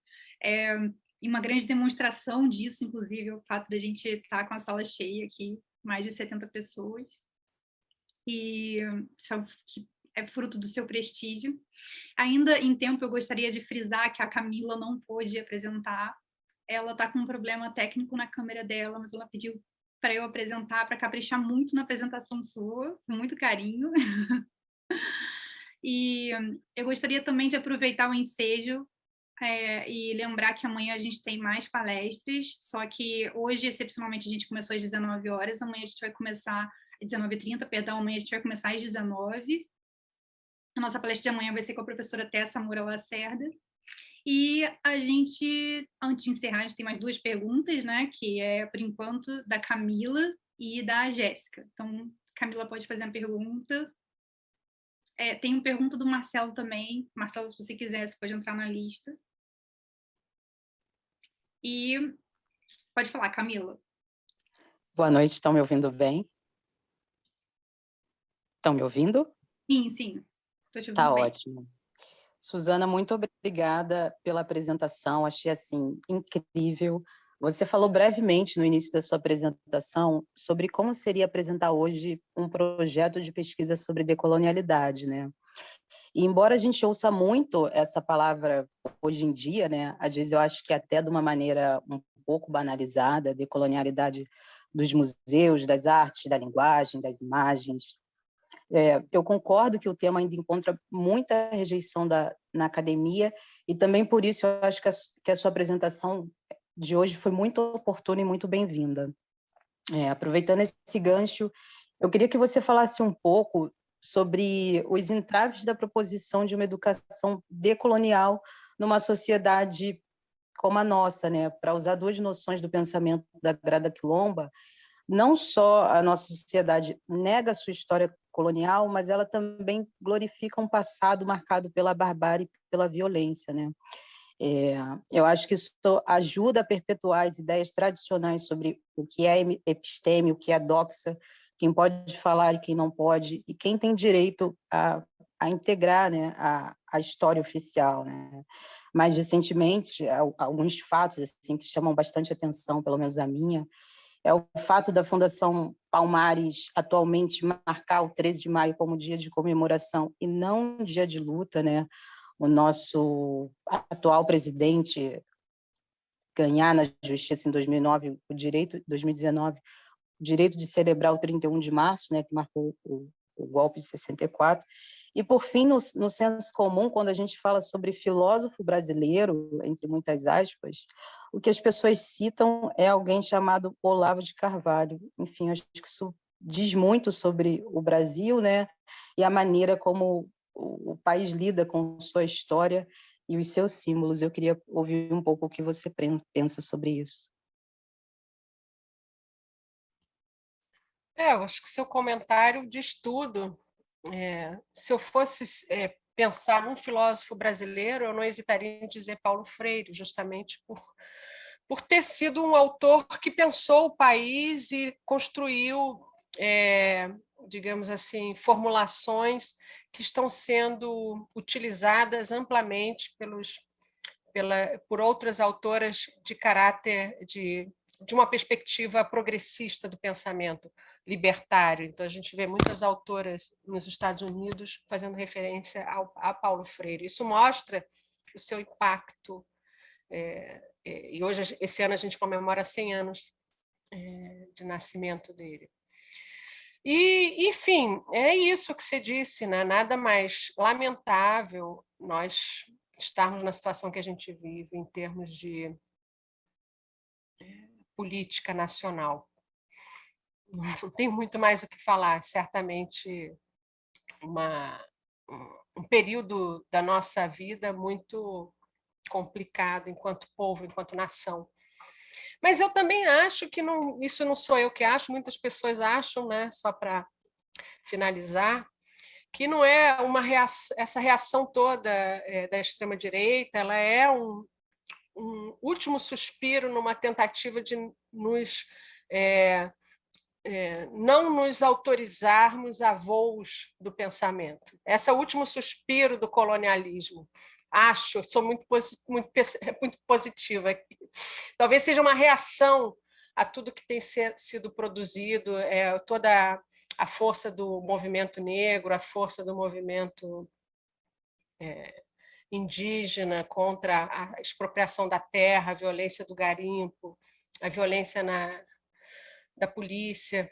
Speaker 1: E uma grande demonstração disso, inclusive, o fato da gente estar com a sala cheia aqui, mais de 70 pessoas. E que é fruto do seu prestígio. Ainda em tempo, eu gostaria de frisar que a Camila não pôde apresentar. Ela está com um problema técnico na câmera dela, mas ela pediu para eu apresentar, para caprichar muito na apresentação sua, com muito carinho. E eu gostaria também de aproveitar o ensejo e lembrar que amanhã a gente tem mais palestras, só que hoje, excepcionalmente, a gente começou às 19 horas, amanhã a gente vai começar às 19h30, perdão, amanhã a gente vai começar às 19h. A nossa palestra de amanhã vai ser com a professora Tessa Moura Lacerda. E a gente, antes de encerrar, a gente tem mais duas perguntas, né? Que é, por enquanto, da Camila e da Jéssica. Então, Camila pode fazer a pergunta. Tem uma pergunta do Marcelo também. Marcelo, se você quiser, você pode entrar na lista. E pode falar, Camila.
Speaker 3: Boa noite, estão me ouvindo bem? Estão me ouvindo?
Speaker 1: Sim, sim. Estou te ouvindo
Speaker 3: Tá
Speaker 1: bem.
Speaker 3: ótimo. Suzana, muito obrigada pela apresentação, achei assim incrível. Você falou brevemente no início da sua apresentação sobre como seria apresentar hoje um projeto de pesquisa sobre decolonialidade, né? E embora a gente ouça muito essa palavra hoje em dia, né? Às vezes eu acho que até de uma maneira um pouco banalizada, decolonialidade dos museus, das artes, da linguagem, das imagens. Eu concordo que o tema ainda encontra muita rejeição na academia e também por isso eu acho que a sua apresentação de hoje foi muito oportuna e muito bem-vinda. Aproveitando esse gancho, eu queria que você falasse um pouco sobre os entraves da proposição de uma educação decolonial numa sociedade como a nossa, né? Para usar duas noções do pensamento da Grada Quilomba, não só a nossa sociedade nega a sua história colonial, mas ela também glorifica um passado marcado pela barbárie e pela violência, né? Eu acho que isso ajuda a perpetuar as ideias tradicionais sobre o que é episteme, o que é doxa, quem pode falar e quem não pode, e quem tem direito a integrar, né, a história oficial, né? Mais recentemente, alguns fatos assim, que chamam bastante atenção, pelo menos a minha, é o fato da Fundação Palmares atualmente marcar o 13 de maio como dia de comemoração e não dia de luta, né? O nosso atual presidente ganhar na justiça em 2009 2019, o direito de celebrar o 31 de março, né, que marcou o golpe de 64. E, por fim, no senso comum, quando a gente fala sobre filósofo brasileiro, entre muitas aspas, o que as pessoas citam é alguém chamado Olavo de Carvalho. Enfim, acho que isso diz muito sobre o Brasil, né, e a maneira como o país lida com sua história e os seus símbolos. Eu queria ouvir um pouco o que você pensa sobre isso.
Speaker 2: Eu acho que seu comentário diz tudo. Se eu fosse pensar num filósofo brasileiro, eu não hesitaria em dizer Paulo Freire, justamente por ter sido um autor que pensou o país e construiu, digamos assim, formulações que estão sendo utilizadas amplamente por outras autoras de caráter de uma perspectiva progressista do pensamento libertário. Então, a gente vê muitas autoras nos Estados Unidos fazendo referência a Paulo Freire. Isso mostra o seu impacto. E hoje, esse ano, a gente comemora 100 anos de nascimento dele. E, enfim, é isso que você disse, né? Nada mais lamentável nós estarmos na situação que a gente vive em termos de política nacional. Não tem muito mais o que falar, certamente um período da nossa vida muito complicado enquanto povo, enquanto nação. Mas eu também acho que não, isso não sou eu que acho, muitas pessoas acham, né, só para finalizar, que não é essa reação toda da extrema-direita, ela é um último suspiro numa tentativa de nos não nos autorizarmos a voos do pensamento. Esse é o último suspiro do colonialismo. Acho, sou muito positiva aqui. Talvez seja uma reação a tudo que tem sido produzido, toda a força do movimento negro, a força do movimento indígena contra a expropriação da terra, a violência do garimpo, a violência da polícia.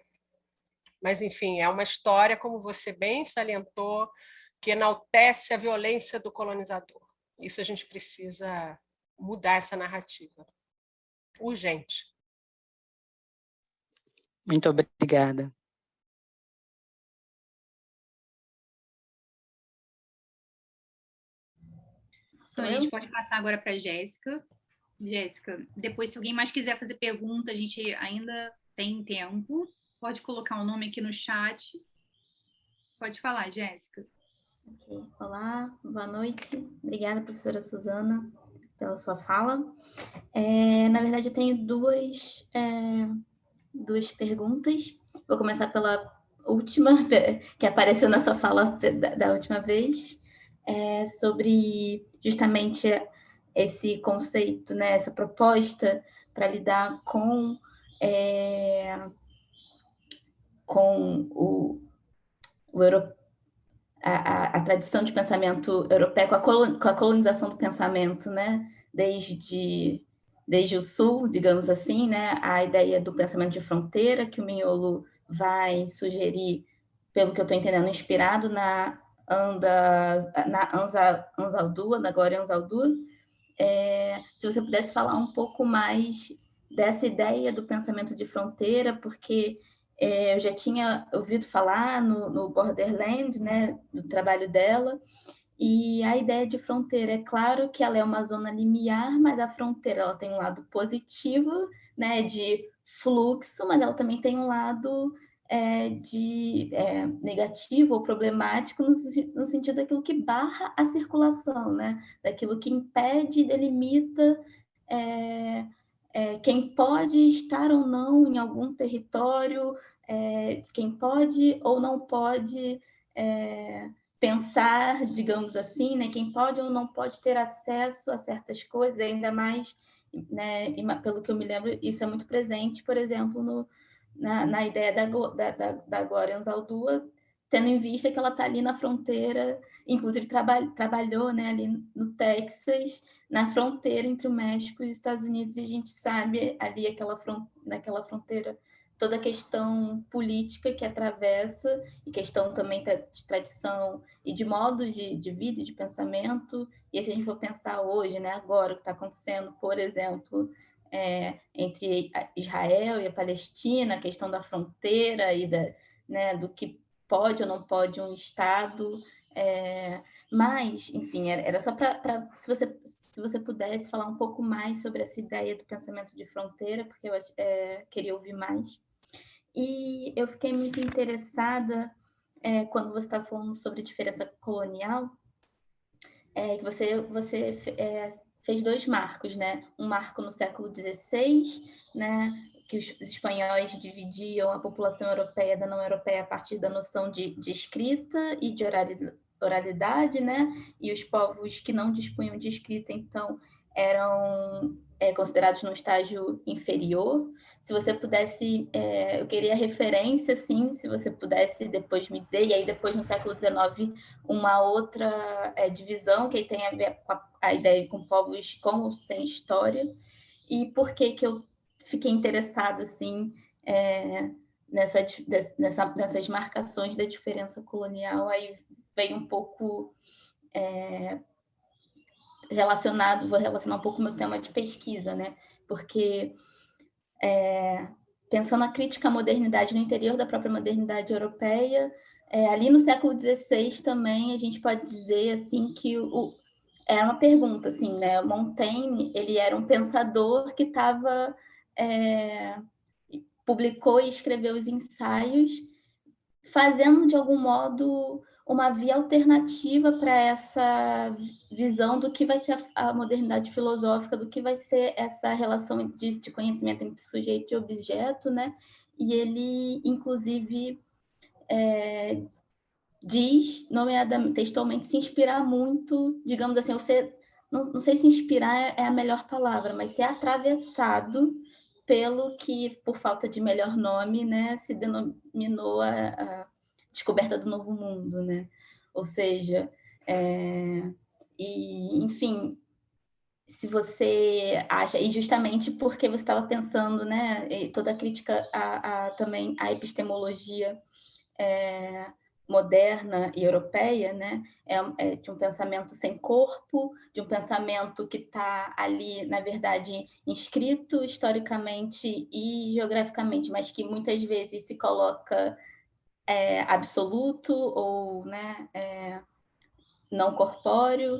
Speaker 2: Mas, enfim, é uma história, como você bem salientou, que enaltece a violência do colonizador. Isso a gente precisa mudar essa narrativa. Urgente.
Speaker 3: Muito obrigada.
Speaker 1: Então, a gente pode passar agora para a Jéssica. Jéssica, depois, se alguém mais quiser fazer pergunta, a gente ainda tem tempo. Pode colocar o nome aqui no chat. Pode falar, Jéssica.
Speaker 4: Okay. Olá, boa noite. Obrigada, professora Suzana, pela sua fala. Na verdade, eu tenho duas perguntas. Vou começar pela última, que apareceu na sua fala da última vez, sobre justamente esse conceito, né, essa proposta para lidar com a tradição de pensamento europeu, com a colonização do pensamento, né, desde o Sul, digamos assim, né, a ideia do pensamento de fronteira, que o Mignolo vai sugerir, pelo que eu estou entendendo, inspirado na Anzaldúa, na Glória Anzaldúa. Se você pudesse falar um pouco mais dessa ideia do pensamento de fronteira, porque eu já tinha ouvido falar no Borderland, né, do trabalho dela, e a ideia de fronteira, é claro que ela é uma zona limiar, mas a fronteira ela tem um lado positivo, né, de fluxo, mas ela também tem um lado negativo ou problemático no sentido daquilo que barra a circulação, né, daquilo que impede, delimita quem pode estar ou não em algum território, quem pode ou não pode pensar, digamos assim, né? Quem pode ou não pode ter acesso a certas coisas, ainda mais, né? Pelo que eu me lembro, isso é muito presente, por exemplo, na ideia da Glória Anzaldúa, tendo em vista que ela está ali na fronteira, inclusive trabalhou, né, ali no Texas, na fronteira entre o México e os Estados Unidos, e a gente sabe ali naquela fronteira toda a questão política que atravessa, e questão também de tradição e de modos de vida e de pensamento. E se a gente for pensar hoje, né, agora, o que está acontecendo, por exemplo, entre Israel e a Palestina, a questão da fronteira e do que pode ou não pode um Estado. Mas, enfim, era só para se você pudesse falar um pouco mais sobre essa ideia do pensamento de fronteira, porque eu queria ouvir mais. E eu fiquei muito interessada quando você estava falando sobre diferença colonial, que você fez dois marcos, né? Um marco no século XVI, né, que os espanhóis dividiam a população europeia da não europeia a partir da noção de escrita e de oralidade, né? E os povos que não dispunham de escrita, então, eram considerados num estágio inferior. Se você pudesse, eu queria referência, assim, se você pudesse depois me dizer, e aí depois no século XIX uma outra divisão que tem a ver com a ideia com povos com ou sem história, e por que eu fiquei interessada, assim, nessas marcações da diferença colonial. Aí vem um pouco vou relacionar um pouco o meu tema de pesquisa, né? Porque pensando na crítica à modernidade no interior da própria modernidade europeia, Ali no século XVI também a gente pode dizer assim que é uma pergunta, assim, né? Montaigne, ele era um pensador que publicou e escreveu os ensaios, fazendo de algum modo uma via alternativa para essa visão do que vai ser a modernidade filosófica, do que vai ser essa relação de conhecimento entre sujeito e objeto, né? E ele, inclusive, diz, nomeadamente, textualmente, se inspirar muito, digamos assim, não sei se inspirar é a melhor palavra, mas ser atravessado pelo que, por falta de melhor nome, né, se denominou a descoberta do Novo Mundo, né? Ou seja, enfim, se você acha, e justamente porque você estava pensando, né, toda a crítica também à epistemologia moderna e europeia, né, de um pensamento sem corpo, de um pensamento que está ali, na verdade, inscrito historicamente e geograficamente, mas que muitas vezes se coloca absoluto ou, né, não corpóreo,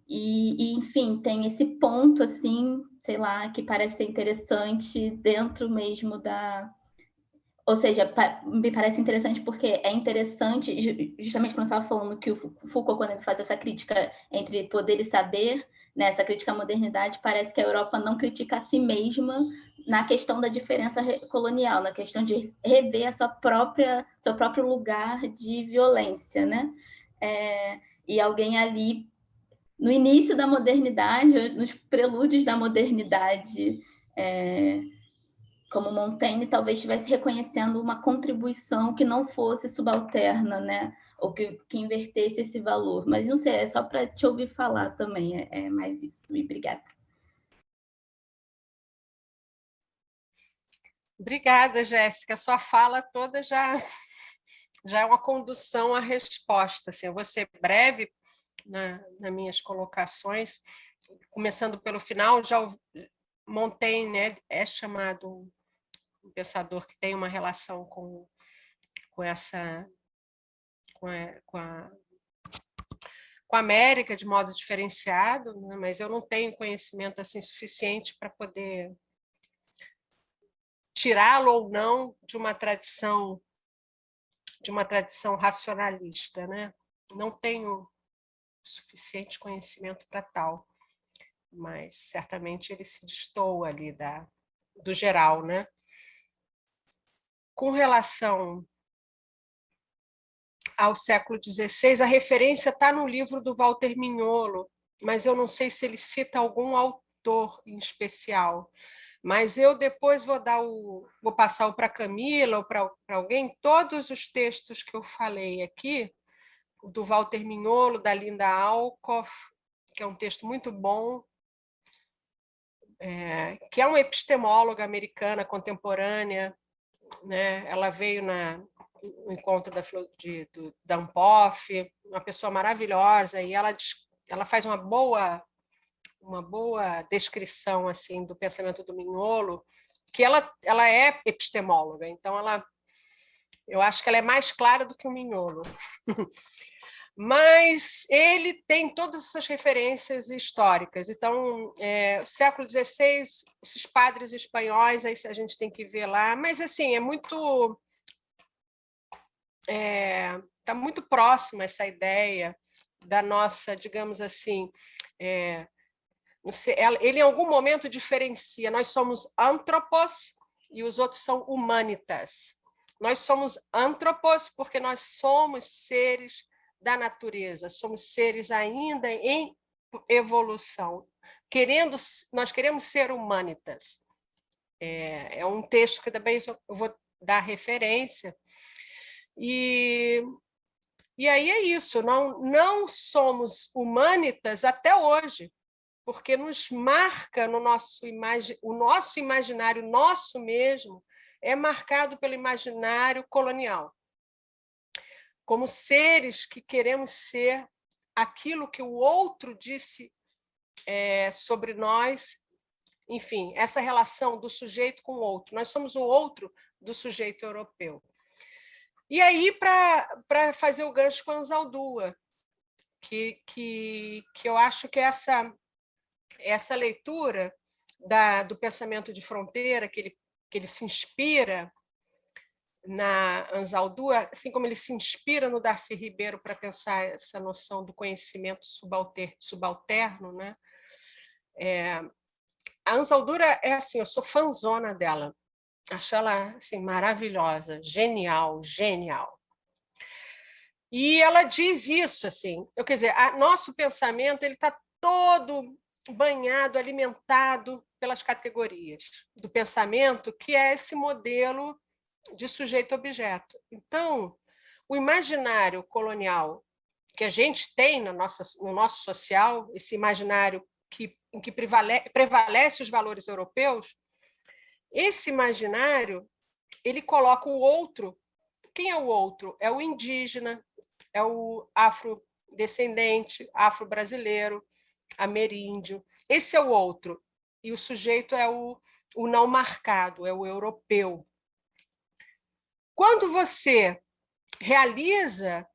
Speaker 4: enfim, tem esse ponto, assim, sei lá, que parece ser interessante dentro mesmo ou seja, me parece interessante porque é interessante, justamente quando eu estava falando que o Foucault, quando ele faz essa crítica entre poder e saber, né, essa crítica à modernidade, parece que a Europa não critica a si mesma na questão da diferença colonial, na questão de rever seu próprio lugar de violência, né? E alguém ali, no início da modernidade, nos prelúdios da modernidade, como Montaigne, talvez estivesse reconhecendo uma contribuição que não fosse subalterna, né? Ou que invertesse esse valor. Mas não sei, é só para te ouvir falar também, é mais isso. E obrigada.
Speaker 2: Obrigada, Jéssica. A sua fala toda já é uma condução à resposta. Assim, eu vou ser breve nas minhas colocações, começando pelo final. Montaigne, né, é chamado um pensador que tem uma relação com a América de modo diferenciado, né, mas eu não tenho conhecimento assim suficiente para poder tirá-lo ou não de uma tradição racionalista, né? Não tenho suficiente conhecimento para tal, mas certamente ele se destoa ali do geral, né? Com relação ao século XVI, a referência está no livro do Walter Mignolo, mas eu não sei se ele cita algum autor em especial. Mas eu depois vou passar para a Camila ou para alguém todos os textos que eu falei aqui, do Walter Mignolo, da Linda Alcoff, que é um texto muito bom, que é uma epistemóloga americana contemporânea, né? Ela veio no encontro da Unpoff, uma pessoa maravilhosa, e ela faz uma boa descrição assim do pensamento do Mignolo, que ela é epistemóloga, então eu acho que ela é mais clara do que o Mignolo. Mas ele tem todas essas referências históricas. Então, século XVI, esses padres espanhóis, aí a gente tem que ver lá. Mas, assim, está muito próxima essa ideia da nossa, digamos assim, ele em algum momento diferencia. Nós somos antropos e os outros são humanitas. Nós somos antropos porque nós somos seres da natureza, somos seres ainda em evolução. Nós queremos ser humanitas. É um texto que também eu vou dar referência. E aí é isso, não somos humanitas até hoje, porque nos marca o nosso imaginário, nosso mesmo, é marcado pelo imaginário colonial. Como seres que queremos ser aquilo que o outro disse sobre nós, enfim, essa relação do sujeito com o outro. Nós somos o outro do sujeito europeu. E aí, para fazer o gancho com a Anzaldúa, que eu acho que essa leitura do pensamento de fronteira, que ele se inspira na Anzaldúa, assim como ele se inspira no Darcy Ribeiro para pensar essa noção do conhecimento subalterno, né? A Anzaldúa é assim, eu sou fãzona dela, acho ela assim, maravilhosa, genial, genial. E ela diz isso, assim, quer dizer, nosso pensamento ele está todo banhado, alimentado pelas categorias do pensamento, que é esse modelo de sujeito-objeto. Então, o imaginário colonial que a gente tem no nosso social, esse imaginário em que prevalece os valores europeus, esse imaginário ele coloca o outro. Quem é o outro? É o indígena, é o afrodescendente, afro-brasileiro, ameríndio. Esse é o outro. E o sujeito é o não marcado, é o europeu. Quando você realiza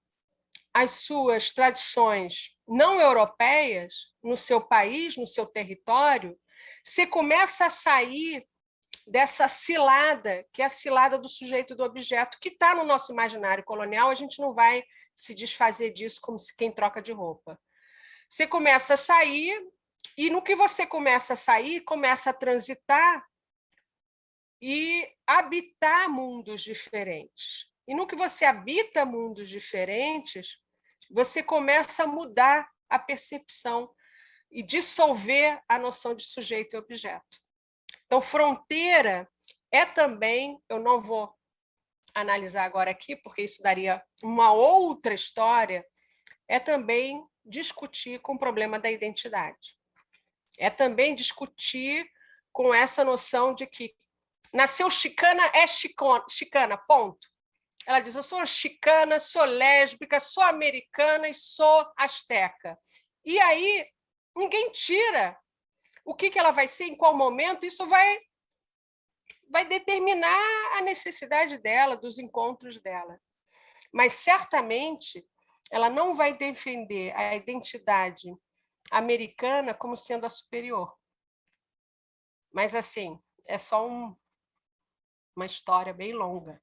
Speaker 2: as suas tradições não europeias no seu país, no seu território, você começa a sair dessa cilada, que é a cilada do sujeito e do objeto, que está no nosso imaginário colonial, a gente não vai se desfazer disso como se quem troca de roupa. Você começa a sair, e no que você começa a sair, começa a transitar e habitar mundos diferentes. E no que você habita mundos diferentes, você começa a mudar a percepção e dissolver a noção de sujeito e objeto. Então, fronteira é também, eu não vou analisar agora aqui, porque isso daria uma outra história, é também discutir com o problema da identidade. É também discutir com essa noção de que nasceu chicana, é chicana, ponto. Ela diz, eu sou chicana, sou lésbica, sou americana e sou asteca. E aí, ninguém tira o que ela vai ser, em qual momento, isso vai determinar a necessidade dela, dos encontros dela. Mas, certamente, ela não vai defender a identidade americana como sendo a superior. Mas, assim, é só uma história bem longa.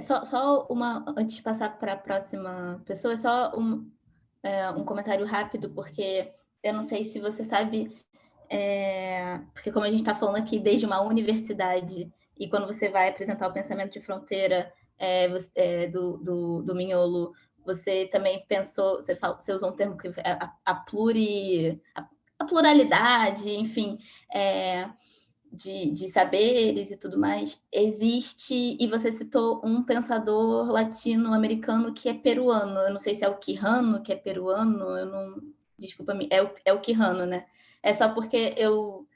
Speaker 4: Só uma, antes de passar para a próxima pessoa, só um comentário rápido, porque eu não sei se você sabe, porque como a gente está falando aqui desde uma universidade, e quando você vai apresentar o pensamento de fronteira do Mignolo, você também pensou, você usou um termo que é a pluralidade, enfim, de saberes e tudo mais, existe, e você citou um pensador latino-americano que é peruano, eu não sei se é o Quijano, que é peruano, eu não... Desculpa-me, é o Quijano, né? É só porque eu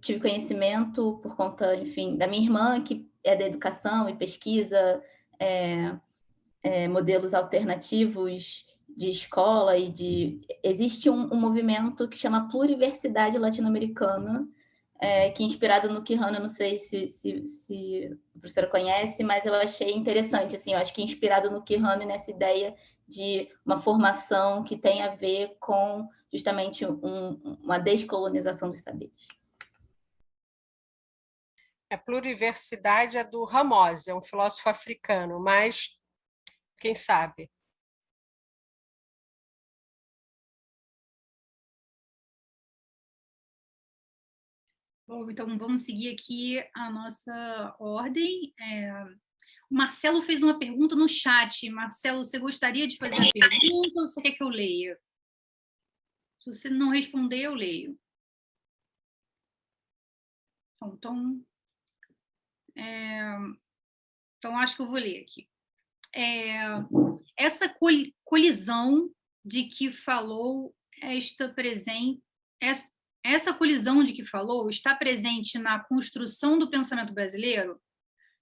Speaker 4: tive conhecimento por conta, enfim, da minha irmã, que é da educação e pesquisa modelos alternativos de escola existe um movimento que chama Pluriversidade Latino-Americana, que inspirado no Quijano, eu não sei se a professora conhece, mas eu achei interessante, assim, eu acho que inspirado no Quijano e nessa ideia de uma formação que tem a ver com justamente uma descolonização dos saberes.
Speaker 2: A pluriversidade é do Ramose, é um filósofo africano, mas quem sabe?
Speaker 1: Bom, então vamos seguir aqui a nossa ordem. O Marcelo fez uma pergunta no chat. Marcelo, você gostaria de fazer a pergunta ou você quer que eu leia? Se você não responder, eu leio. Então acho que eu vou ler aqui. Essa colisão de que falou está presente. Essa colisão de que falou está presente na construção do pensamento brasileiro?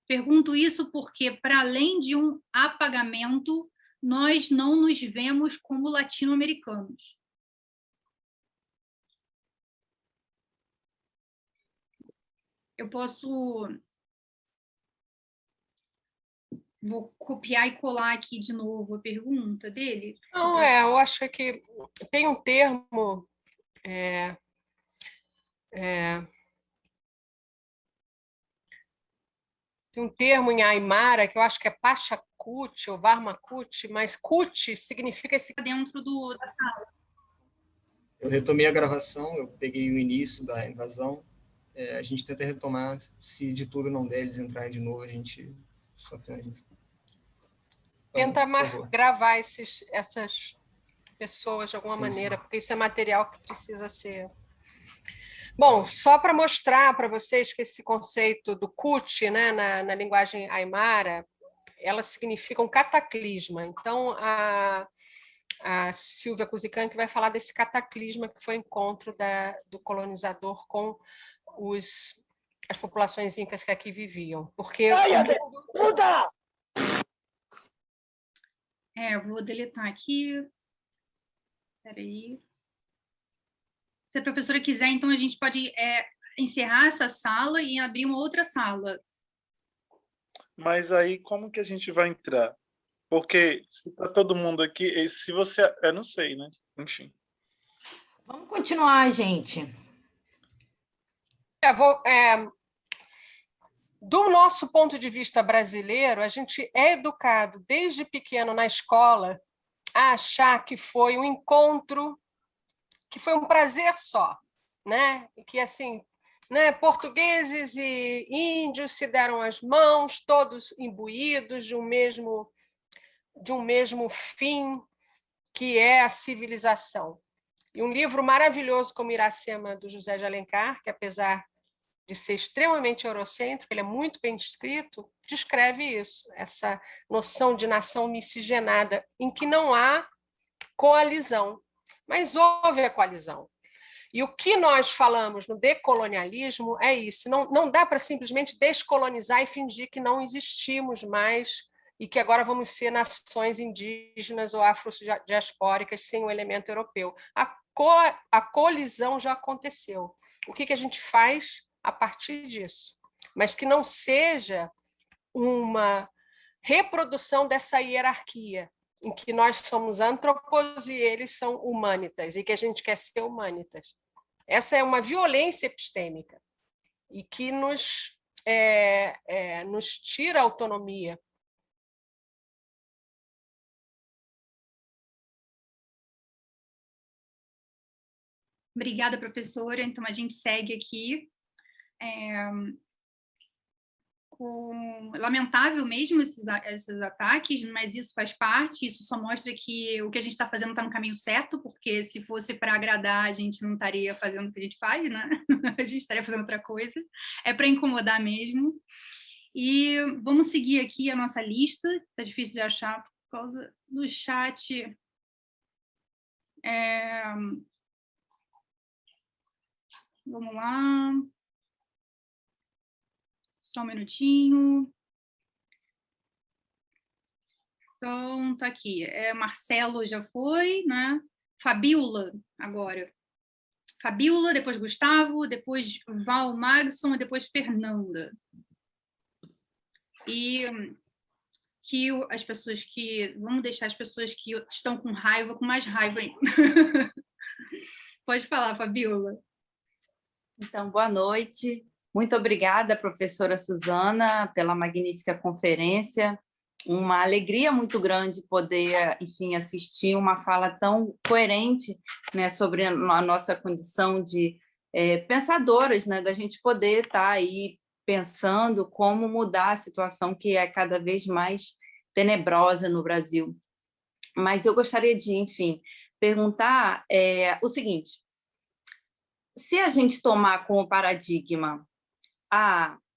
Speaker 1: Pergunto isso porque, para além de um apagamento, nós não nos vemos como latino-americanos. Eu posso Vou copiar e colar aqui de novo a pergunta dele.
Speaker 2: Não, eu acho que tem um termo... Tem um termo em Aimara que eu acho que é Pachacuti ou Varmacuti, mas Kuti significa esse...
Speaker 1: Dentro da sala.
Speaker 5: Eu retomei a gravação, eu peguei o início da invasão. A gente tenta retomar, se de tudo não der, eles entrarem de novo, a gente só finaliza.
Speaker 2: Tenta gravar essas pessoas de alguma maneira, porque isso é material que precisa ser... Bom, só para mostrar para vocês que esse conceito do Kuti, né, na linguagem aimara, ela significa um cataclisma. Então, a Silvia Kuzikan que vai falar desse cataclisma que foi o encontro do colonizador com as populações incas que aqui viviam. Porque...
Speaker 1: Vou deletar aqui. Espera aí. Se a professora quiser, então a gente pode encerrar essa sala e abrir uma outra sala.
Speaker 6: Mas aí como que a gente vai entrar? Porque se está todo mundo aqui, se você... Eu não sei, né? Enfim.
Speaker 7: Vamos continuar, gente.
Speaker 2: Do nosso ponto de vista brasileiro, a gente é educado desde pequeno na escola a achar que foi um encontro, que foi um prazer só, né? E que, assim, né, portugueses e índios se deram as mãos, todos imbuídos de um mesmo fim, que é a civilização. E um livro maravilhoso como Iracema, do José de Alencar, que apesar de ser extremamente eurocêntrico, ele é muito bem escrito, descreve isso, essa noção de nação miscigenada, em que não há coalizão, mas houve a coalizão. E o que nós falamos no decolonialismo é isso, não dá para simplesmente descolonizar e fingir que não existimos mais e que agora vamos ser nações indígenas ou afrodiaspóricas sem o elemento europeu. A colisão já aconteceu. O que a gente faz a partir disso? Mas que não seja uma reprodução dessa hierarquia, em que nós somos antropos e eles são humanitas, e que a gente quer ser humanitas. Essa é uma violência epistêmica e que nos tira a autonomia.
Speaker 1: Obrigada, professora. Então, a gente segue aqui. Lamentável mesmo esses ataques, mas isso faz parte, isso só mostra que o que a gente está fazendo está no caminho certo, porque se fosse para agradar, a gente não estaria fazendo o que a gente faz, né? A gente estaria fazendo outra coisa. É para incomodar mesmo. E vamos seguir aqui a nossa lista, está difícil de achar por causa do chat. Vamos lá. Só um minutinho. Então, tá aqui. Marcelo já foi, né? Fabiola, agora. Fabiola, depois Gustavo, depois Val Magson e depois Fernanda. E que as pessoas que... Vamos deixar as pessoas que estão com raiva, com mais raiva ainda. Pode falar, Fabiola.
Speaker 3: Então, boa noite. Muito obrigada, professora Suzana, pela magnífica conferência. Uma alegria muito grande poder, enfim, assistir uma fala tão coerente, né, sobre a nossa condição de pensadoras, né, da gente poder estar aí pensando como mudar a situação que é cada vez mais tenebrosa no Brasil. Mas eu gostaria de, enfim, perguntar o seguinte: se a gente tomar como paradigma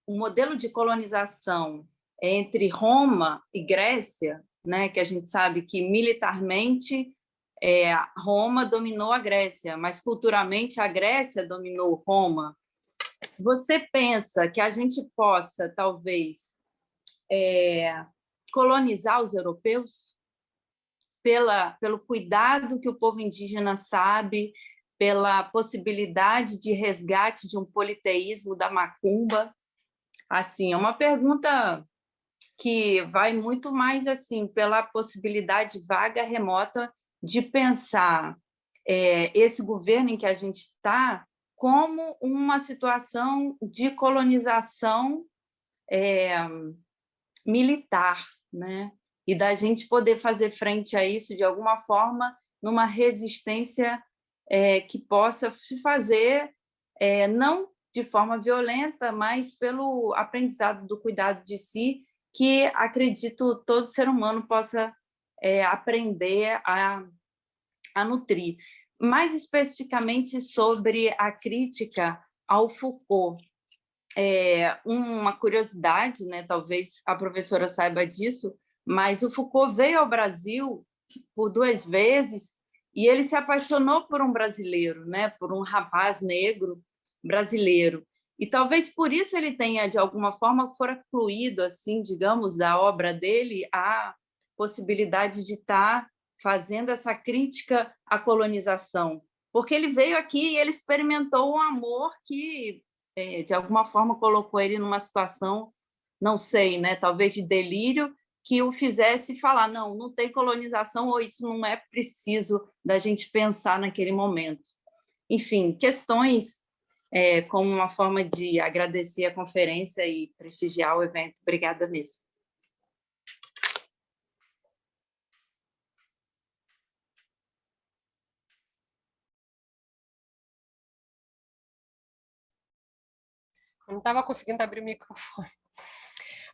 Speaker 3: o modelo de colonização entre Roma e Grécia, né, que a gente sabe que militarmente Roma dominou a Grécia, mas culturalmente a Grécia dominou Roma. Você pensa que a gente possa, talvez, colonizar os europeus pelo cuidado que o povo indígena sabe, pela possibilidade de resgate de um politeísmo da macumba? Assim, é uma pergunta
Speaker 8: que vai muito mais assim pela possibilidade vaga, remota, de pensar esse governo em que a gente está como uma situação de colonização militar, né? E da gente poder fazer frente a isso de alguma forma numa resistência que possa se fazer não de forma violenta, mas pelo aprendizado do cuidado de si, que acredito todo ser humano possa aprender a nutrir. Mais especificamente sobre a crítica ao Foucault. Uma curiosidade, né? Talvez a professora saiba disso, mas o Foucault veio ao Brasil por 2 vezes e ele se apaixonou por um brasileiro, né? Por um rapaz negro brasileiro. E talvez por isso ele tenha, de alguma forma, fora excluído, assim, digamos, da obra dele, a possibilidade de estar fazendo essa crítica à colonização. Porque ele veio aqui e ele experimentou um amor que, de alguma forma, colocou ele numa situação, não sei, né, talvez de delírio, que o fizesse falar, não tem colonização, ou isso não é preciso da gente pensar naquele momento. Enfim, questões como uma forma de agradecer a conferência e prestigiar o evento. Obrigada mesmo.
Speaker 2: Eu não estava conseguindo abrir o microfone.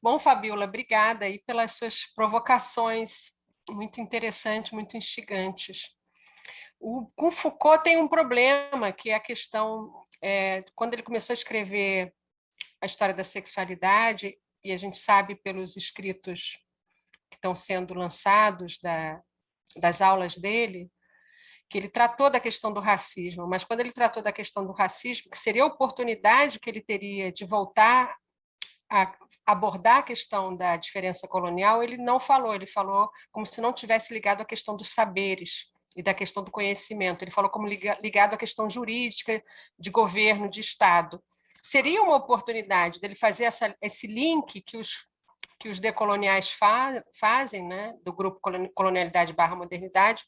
Speaker 2: Bom, Fabíola, obrigada aí pelas suas provocações muito interessantes, muito instigantes. Com Foucault tem um problema, que é a questão, quando ele começou a escrever a história da sexualidade, e a gente sabe pelos escritos que estão sendo lançados das aulas dele, que ele tratou da questão do racismo, mas quando ele tratou da questão do racismo, que seria a oportunidade que ele teria de voltar a abordar a questão da diferença colonial, ele não falou, ele falou como se não tivesse ligado à questão dos saberes e da questão do conhecimento, ele falou como ligado à questão jurídica, de governo, de Estado. Seria uma oportunidade dele fazer esse link que os decoloniais fazem, né, do grupo Colonialidade/Modernidade,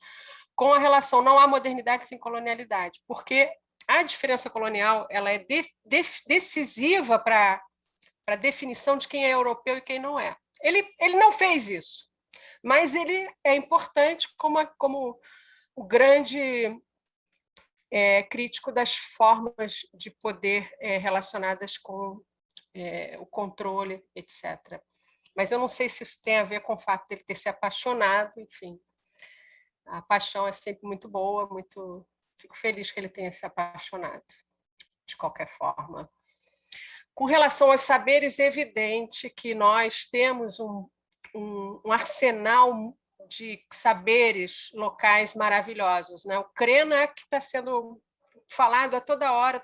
Speaker 2: com a relação não há modernidade sem colonialidade, porque a diferença colonial ela é decisiva para a definição de quem é europeu e quem não é. Ele não fez isso, mas ele é importante como o grande crítico das formas de poder relacionadas com o controle, etc. Mas eu não sei se isso tem a ver com o fato dele ter se apaixonado, enfim. A paixão é sempre muito boa, fico feliz que ele tenha se apaixonado, de qualquer forma. Com relação aos saberes, é evidente que nós temos um arsenal de saberes locais maravilhosos, né? O Krenak está sendo falado a toda hora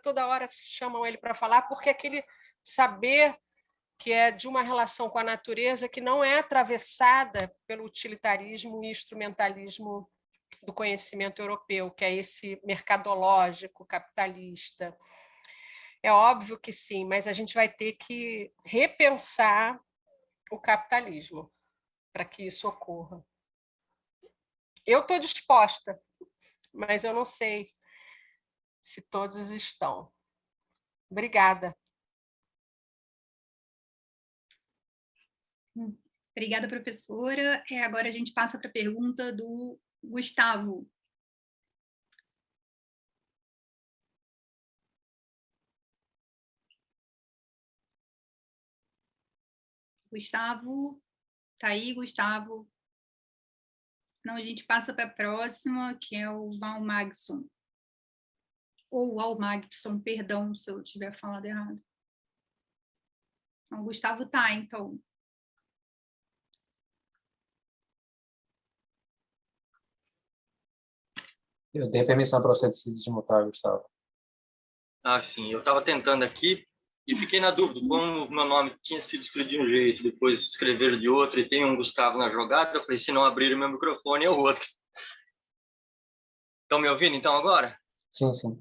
Speaker 2: chamam ele para falar, porque aquele saber que é de uma relação com a natureza que não é atravessada pelo utilitarismo e instrumentalismo do conhecimento europeu, que é esse mercadológico, capitalista. É óbvio que sim, mas a gente vai ter que repensar o capitalismo para que isso ocorra. Eu estou disposta, mas eu não sei se todos estão. Obrigada.
Speaker 1: Obrigada, professora. Agora a gente passa para a pergunta do Gustavo. Gustavo, tá aí, Gustavo? Senão a gente passa para a próxima, que é o Val Magson. Ou Val Magson, perdão se eu tiver falado errado. Então, o Gustavo tá, então.
Speaker 9: Eu tenho permissão para você se desmutar, Gustavo.
Speaker 10: Ah, sim. Eu estava tentando aqui e fiquei na dúvida. Como o meu nome tinha sido escrito de um jeito, depois escreveram de outro, e tem um Gustavo na jogada, eu falei, se não abrir o meu microfone, é o outro. Estão me ouvindo, então, agora?
Speaker 9: Sim, sim.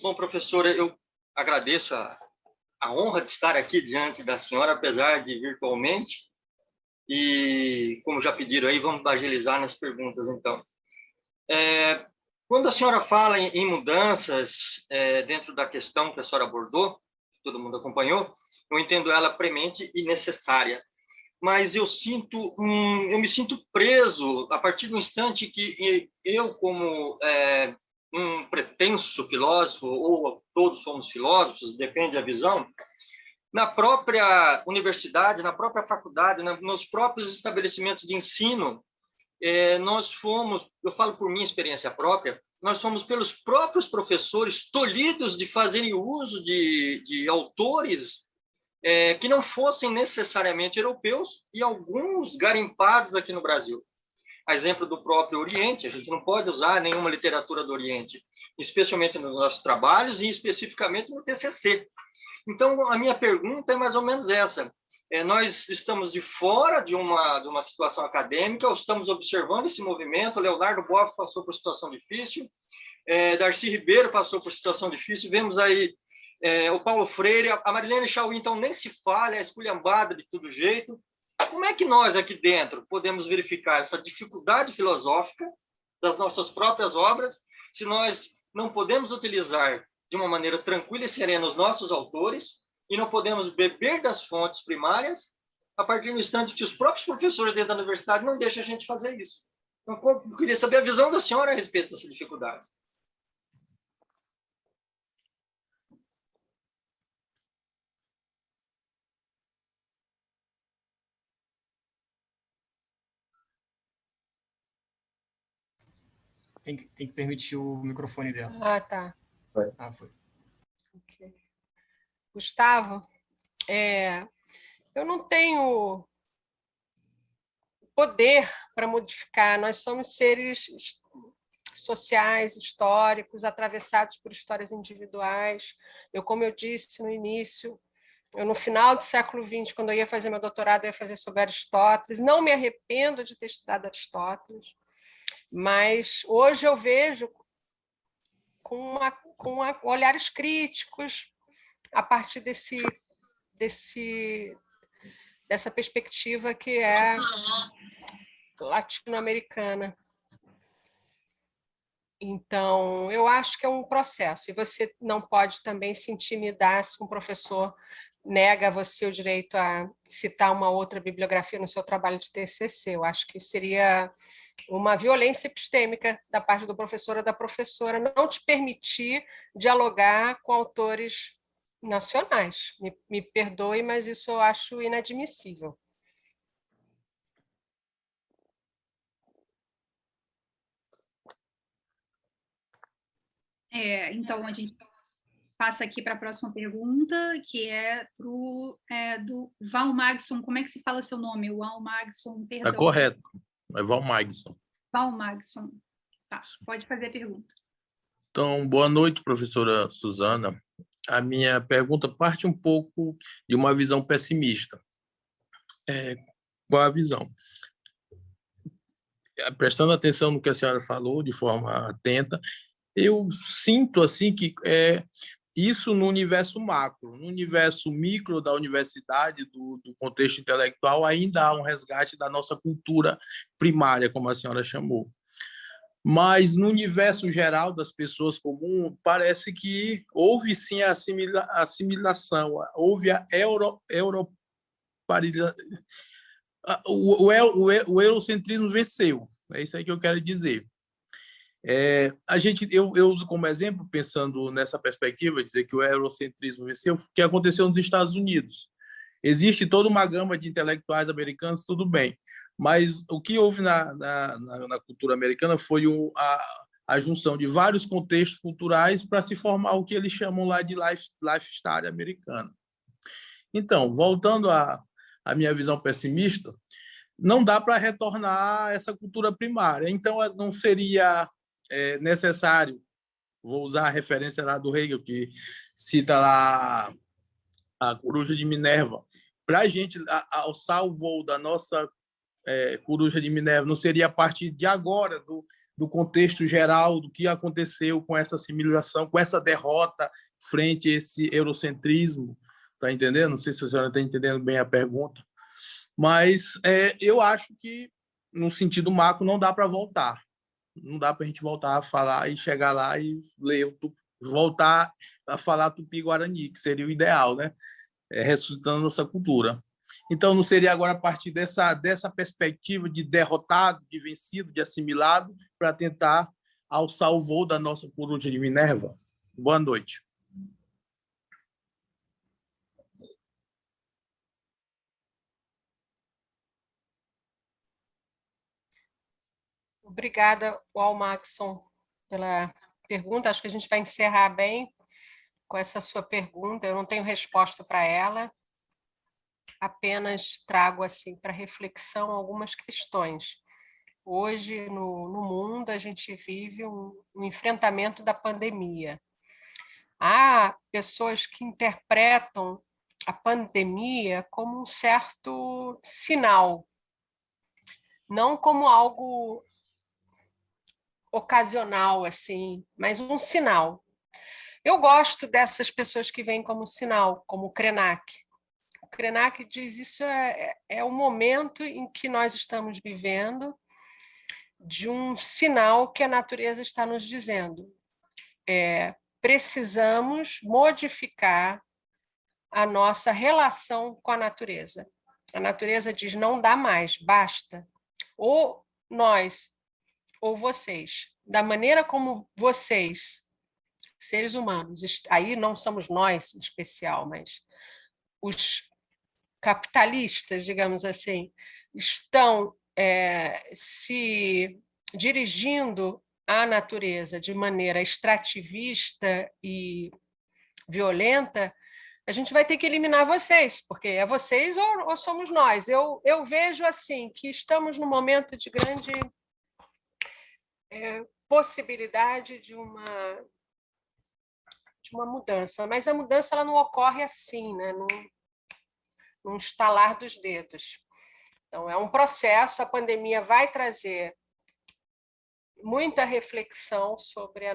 Speaker 10: Bom, professora, eu agradeço a a honra de estar aqui diante da senhora, apesar de virtualmente. E, como já pediram aí, vamos agilizar nas perguntas, então. Quando a senhora fala em mudanças dentro da questão que a senhora abordou, todo mundo acompanhou, eu entendo ela premente e necessária. Mas eu me sinto preso a partir do instante que eu, como um pretenso filósofo, ou todos somos filósofos, depende da visão, na própria universidade, na própria faculdade, nos próprios estabelecimentos de ensino, nós fomos, eu falo por minha experiência própria, nós fomos pelos próprios professores tolhidos de fazerem uso de autores que não fossem necessariamente europeus e alguns garimpados aqui no Brasil. A exemplo do próprio Oriente, a gente não pode usar nenhuma literatura do Oriente, especialmente nos nossos trabalhos e especificamente no TCC. Então, a minha pergunta é mais ou menos essa. Nós estamos de fora de uma situação acadêmica, estamos observando esse movimento. Leonardo Boff passou por situação difícil, Darcy Ribeiro passou por situação difícil, vemos aí o Paulo Freire, a Marilene Chaui, então, nem se fala, é esculhambada de todo jeito. Como é que nós, aqui dentro, podemos verificar essa dificuldade filosófica das nossas próprias obras, se nós não podemos utilizar de uma maneira tranquila e serena os nossos autores e não podemos beber das fontes primárias a partir do instante que os próprios professores dentro da universidade não deixam a gente fazer isso? Então, eu queria saber a visão da senhora a respeito dessa dificuldade.
Speaker 5: Tem que permitir o microfone dela.
Speaker 2: Ah, tá.
Speaker 9: Foi.
Speaker 5: Foi.
Speaker 2: Okay. Gustavo, eu não tenho poder para modificar. Nós somos seres sociais, históricos, atravessados por histórias individuais. Como eu disse no início, no final do século XX, quando eu ia fazer meu doutorado, eu ia fazer sobre Aristóteles. Não me arrependo de ter estudado Aristóteles, mas hoje eu vejo com olhares críticos a partir dessa perspectiva que é latino-americana. Então, eu acho que é um processo, e você não pode também se intimidar se um professor nega a você o direito a citar uma outra bibliografia no seu trabalho de TCC. Eu acho que seria uma violência epistêmica da parte do professor ou da professora não te permitir dialogar com autores nacionais. Me perdoe, mas isso eu acho inadmissível.
Speaker 1: Então, a gente passa aqui para a próxima pergunta, que é do Val Magson. Como é que se fala seu nome? O Val Magson, perdão.
Speaker 11: Está correto. É Val Magson.
Speaker 1: Val Magson. Tá, pode fazer a pergunta.
Speaker 11: Então, boa noite, professora Suzana. A minha pergunta parte um pouco de uma visão pessimista. Qual a visão? Prestando atenção no que a senhora falou, de forma atenta, eu sinto assim que isso no universo macro, no universo micro da universidade, do contexto intelectual, ainda há um resgate da nossa cultura primária, como a senhora chamou. Mas no universo geral das pessoas comuns, parece que houve sim a assimilação, houve a o eurocentrismo venceu. É isso aí que eu quero dizer. Eu uso como exemplo, pensando nessa perspectiva, dizer que o eurocentrismo venceu, o que aconteceu nos Estados Unidos. Existe toda uma gama de intelectuais americanos, tudo bem, mas o que houve na cultura americana foi a junção de vários contextos culturais para se formar o que eles chamam lá de lifestyle americano. Então, voltando à minha visão pessimista, não dá para retornar a essa cultura primária. Então, não seria necessário, vou usar a referência lá do Hegel, que cita lá a coruja de Minerva, para a gente alçar o voo da nossa coruja de Minerva, não seria a partir de agora do contexto geral do que aconteceu com essa assimilação, com essa derrota frente a esse eurocentrismo, Está entendendo? Não sei se a senhora está entendendo bem a pergunta, mas eu acho que, no sentido macro, não dá para voltar. Não dá para a gente voltar a falar e chegar lá e voltar a falar tupi-guarani, que seria o ideal, né? Ressuscitando a nossa cultura. Então, não seria agora a partir dessa perspectiva de derrotado, de vencido, de assimilado, para tentar alçar o voo da nossa coruja de Minerva? Boa noite.
Speaker 2: Obrigada, Walmaxson, pela pergunta. Acho que a gente vai encerrar bem com essa sua pergunta. Eu não tenho resposta para ela, apenas trago assim para reflexão algumas questões. Hoje, no mundo, a gente vive um enfrentamento da pandemia. Há pessoas que interpretam a pandemia como um certo sinal, não como algo ocasional, assim, mas um sinal. Eu gosto dessas pessoas que vêm como sinal, como o Krenak. O Krenak diz isso é o momento em que nós estamos vivendo de um sinal que a natureza está nos dizendo. Precisamos modificar a nossa relação com a natureza. A natureza diz, não dá mais, basta. Ou nós, ou vocês, da maneira como vocês, seres humanos, aí não somos nós em especial, mas os capitalistas, digamos assim, estão se dirigindo à natureza de maneira extrativista e violenta, a gente vai ter que eliminar vocês, porque é vocês ou somos nós. Eu vejo assim que estamos num momento de grande possibilidade de uma mudança, mas a mudança ela não ocorre assim, né? Num estalar dos dedos. Então, é um processo, a pandemia vai trazer muita reflexão sobre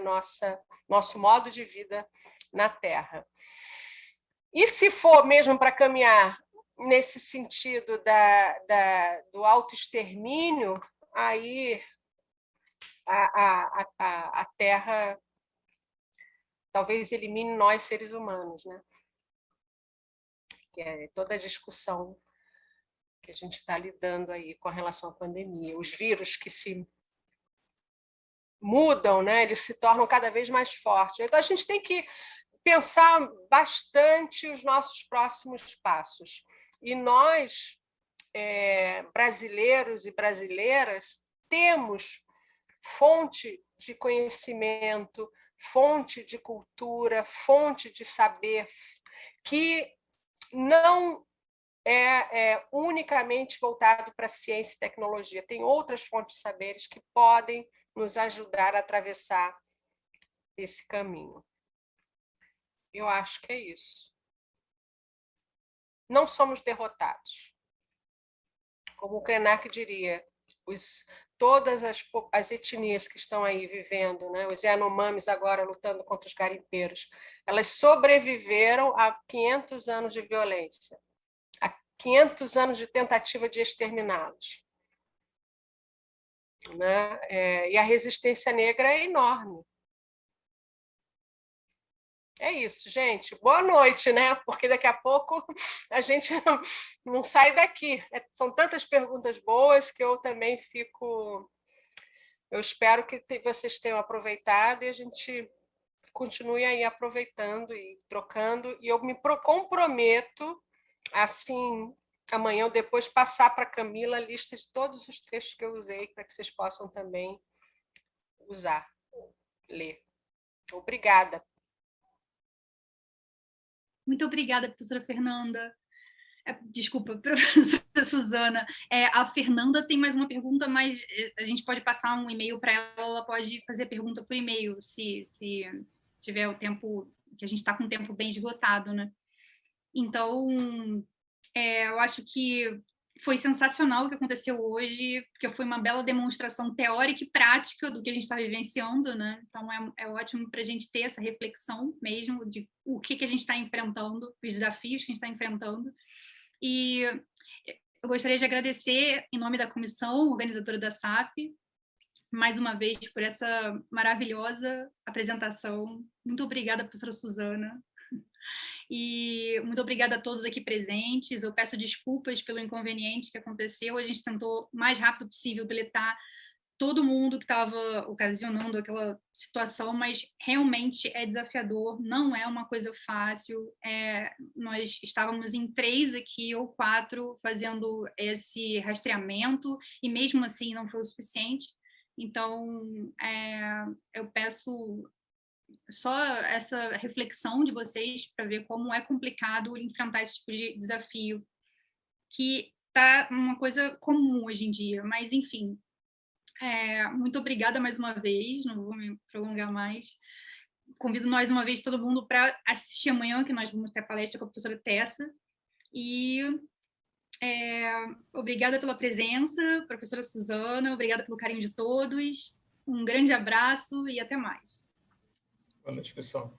Speaker 2: nosso modo de vida na Terra. E se for mesmo para caminhar nesse sentido do autoextermínio, aí a Terra talvez elimine nós, seres humanos, né? Que é toda a discussão que a gente está lidando aí com relação à pandemia. Os vírus que se mudam, né? Eles se tornam cada vez mais fortes. Então, a gente tem que pensar bastante os nossos próximos passos. E nós, brasileiros e brasileiras, temos fonte de conhecimento, fonte de cultura, fonte de saber, que não é unicamente voltado para a ciência e tecnologia. Tem outras fontes de saberes que podem nos ajudar a atravessar esse caminho. Eu acho que é isso. Não somos derrotados. Como o Krenak diria, todas as etnias que estão aí vivendo, né, os Yanomamis agora lutando contra os garimpeiros, elas sobreviveram a 500 anos de violência, a 500 anos de tentativa de exterminá-los. Né? E a resistência negra é enorme. É isso, gente. Boa noite, né? Porque daqui a pouco a gente não sai daqui. São tantas perguntas boas que eu também fico... Eu espero que vocês tenham aproveitado e a gente continue aí aproveitando e trocando. E eu me comprometo, assim, amanhã ou depois, passar para a Camila a lista de todos os textos que eu usei para que vocês possam também usar, ler. Obrigada.
Speaker 1: Muito obrigada, professora Fernanda. Desculpa, professora Suzana. A Fernanda tem mais uma pergunta, mas a gente pode passar um e-mail para ela pode fazer a pergunta por e-mail, se tiver o tempo, que a gente está com o tempo bem esgotado, né? Então, eu acho que foi sensacional o que aconteceu hoje, porque foi uma bela demonstração teórica e prática do que a gente está vivenciando, né? Então, é ótimo para a gente ter essa reflexão mesmo de o que a gente está enfrentando, os desafios que a gente está enfrentando. E eu gostaria de agradecer, em nome da comissão organizadora da SAF, mais uma vez por essa maravilhosa apresentação. Muito obrigada, professora Suzana. E muito obrigada a todos aqui presentes. Eu peço desculpas pelo inconveniente que aconteceu. A gente tentou o mais rápido possível deletar todo mundo que estava ocasionando aquela situação, mas realmente é desafiador, não é uma coisa fácil. Nós estávamos em 3 aqui ou 4 fazendo esse rastreamento e mesmo assim não foi o suficiente. Então, eu peço só essa reflexão de vocês para ver como é complicado enfrentar esse tipo de desafio, que está uma coisa comum hoje em dia, mas enfim. Muito obrigada mais uma vez, não vou me prolongar mais. Convido mais uma vez todo mundo para assistir amanhã, que nós vamos ter a palestra com a professora Tessa. E obrigada pela presença, professora Suzana, obrigada pelo carinho de todos. Um grande abraço e até mais.
Speaker 5: Boa noite, pessoal.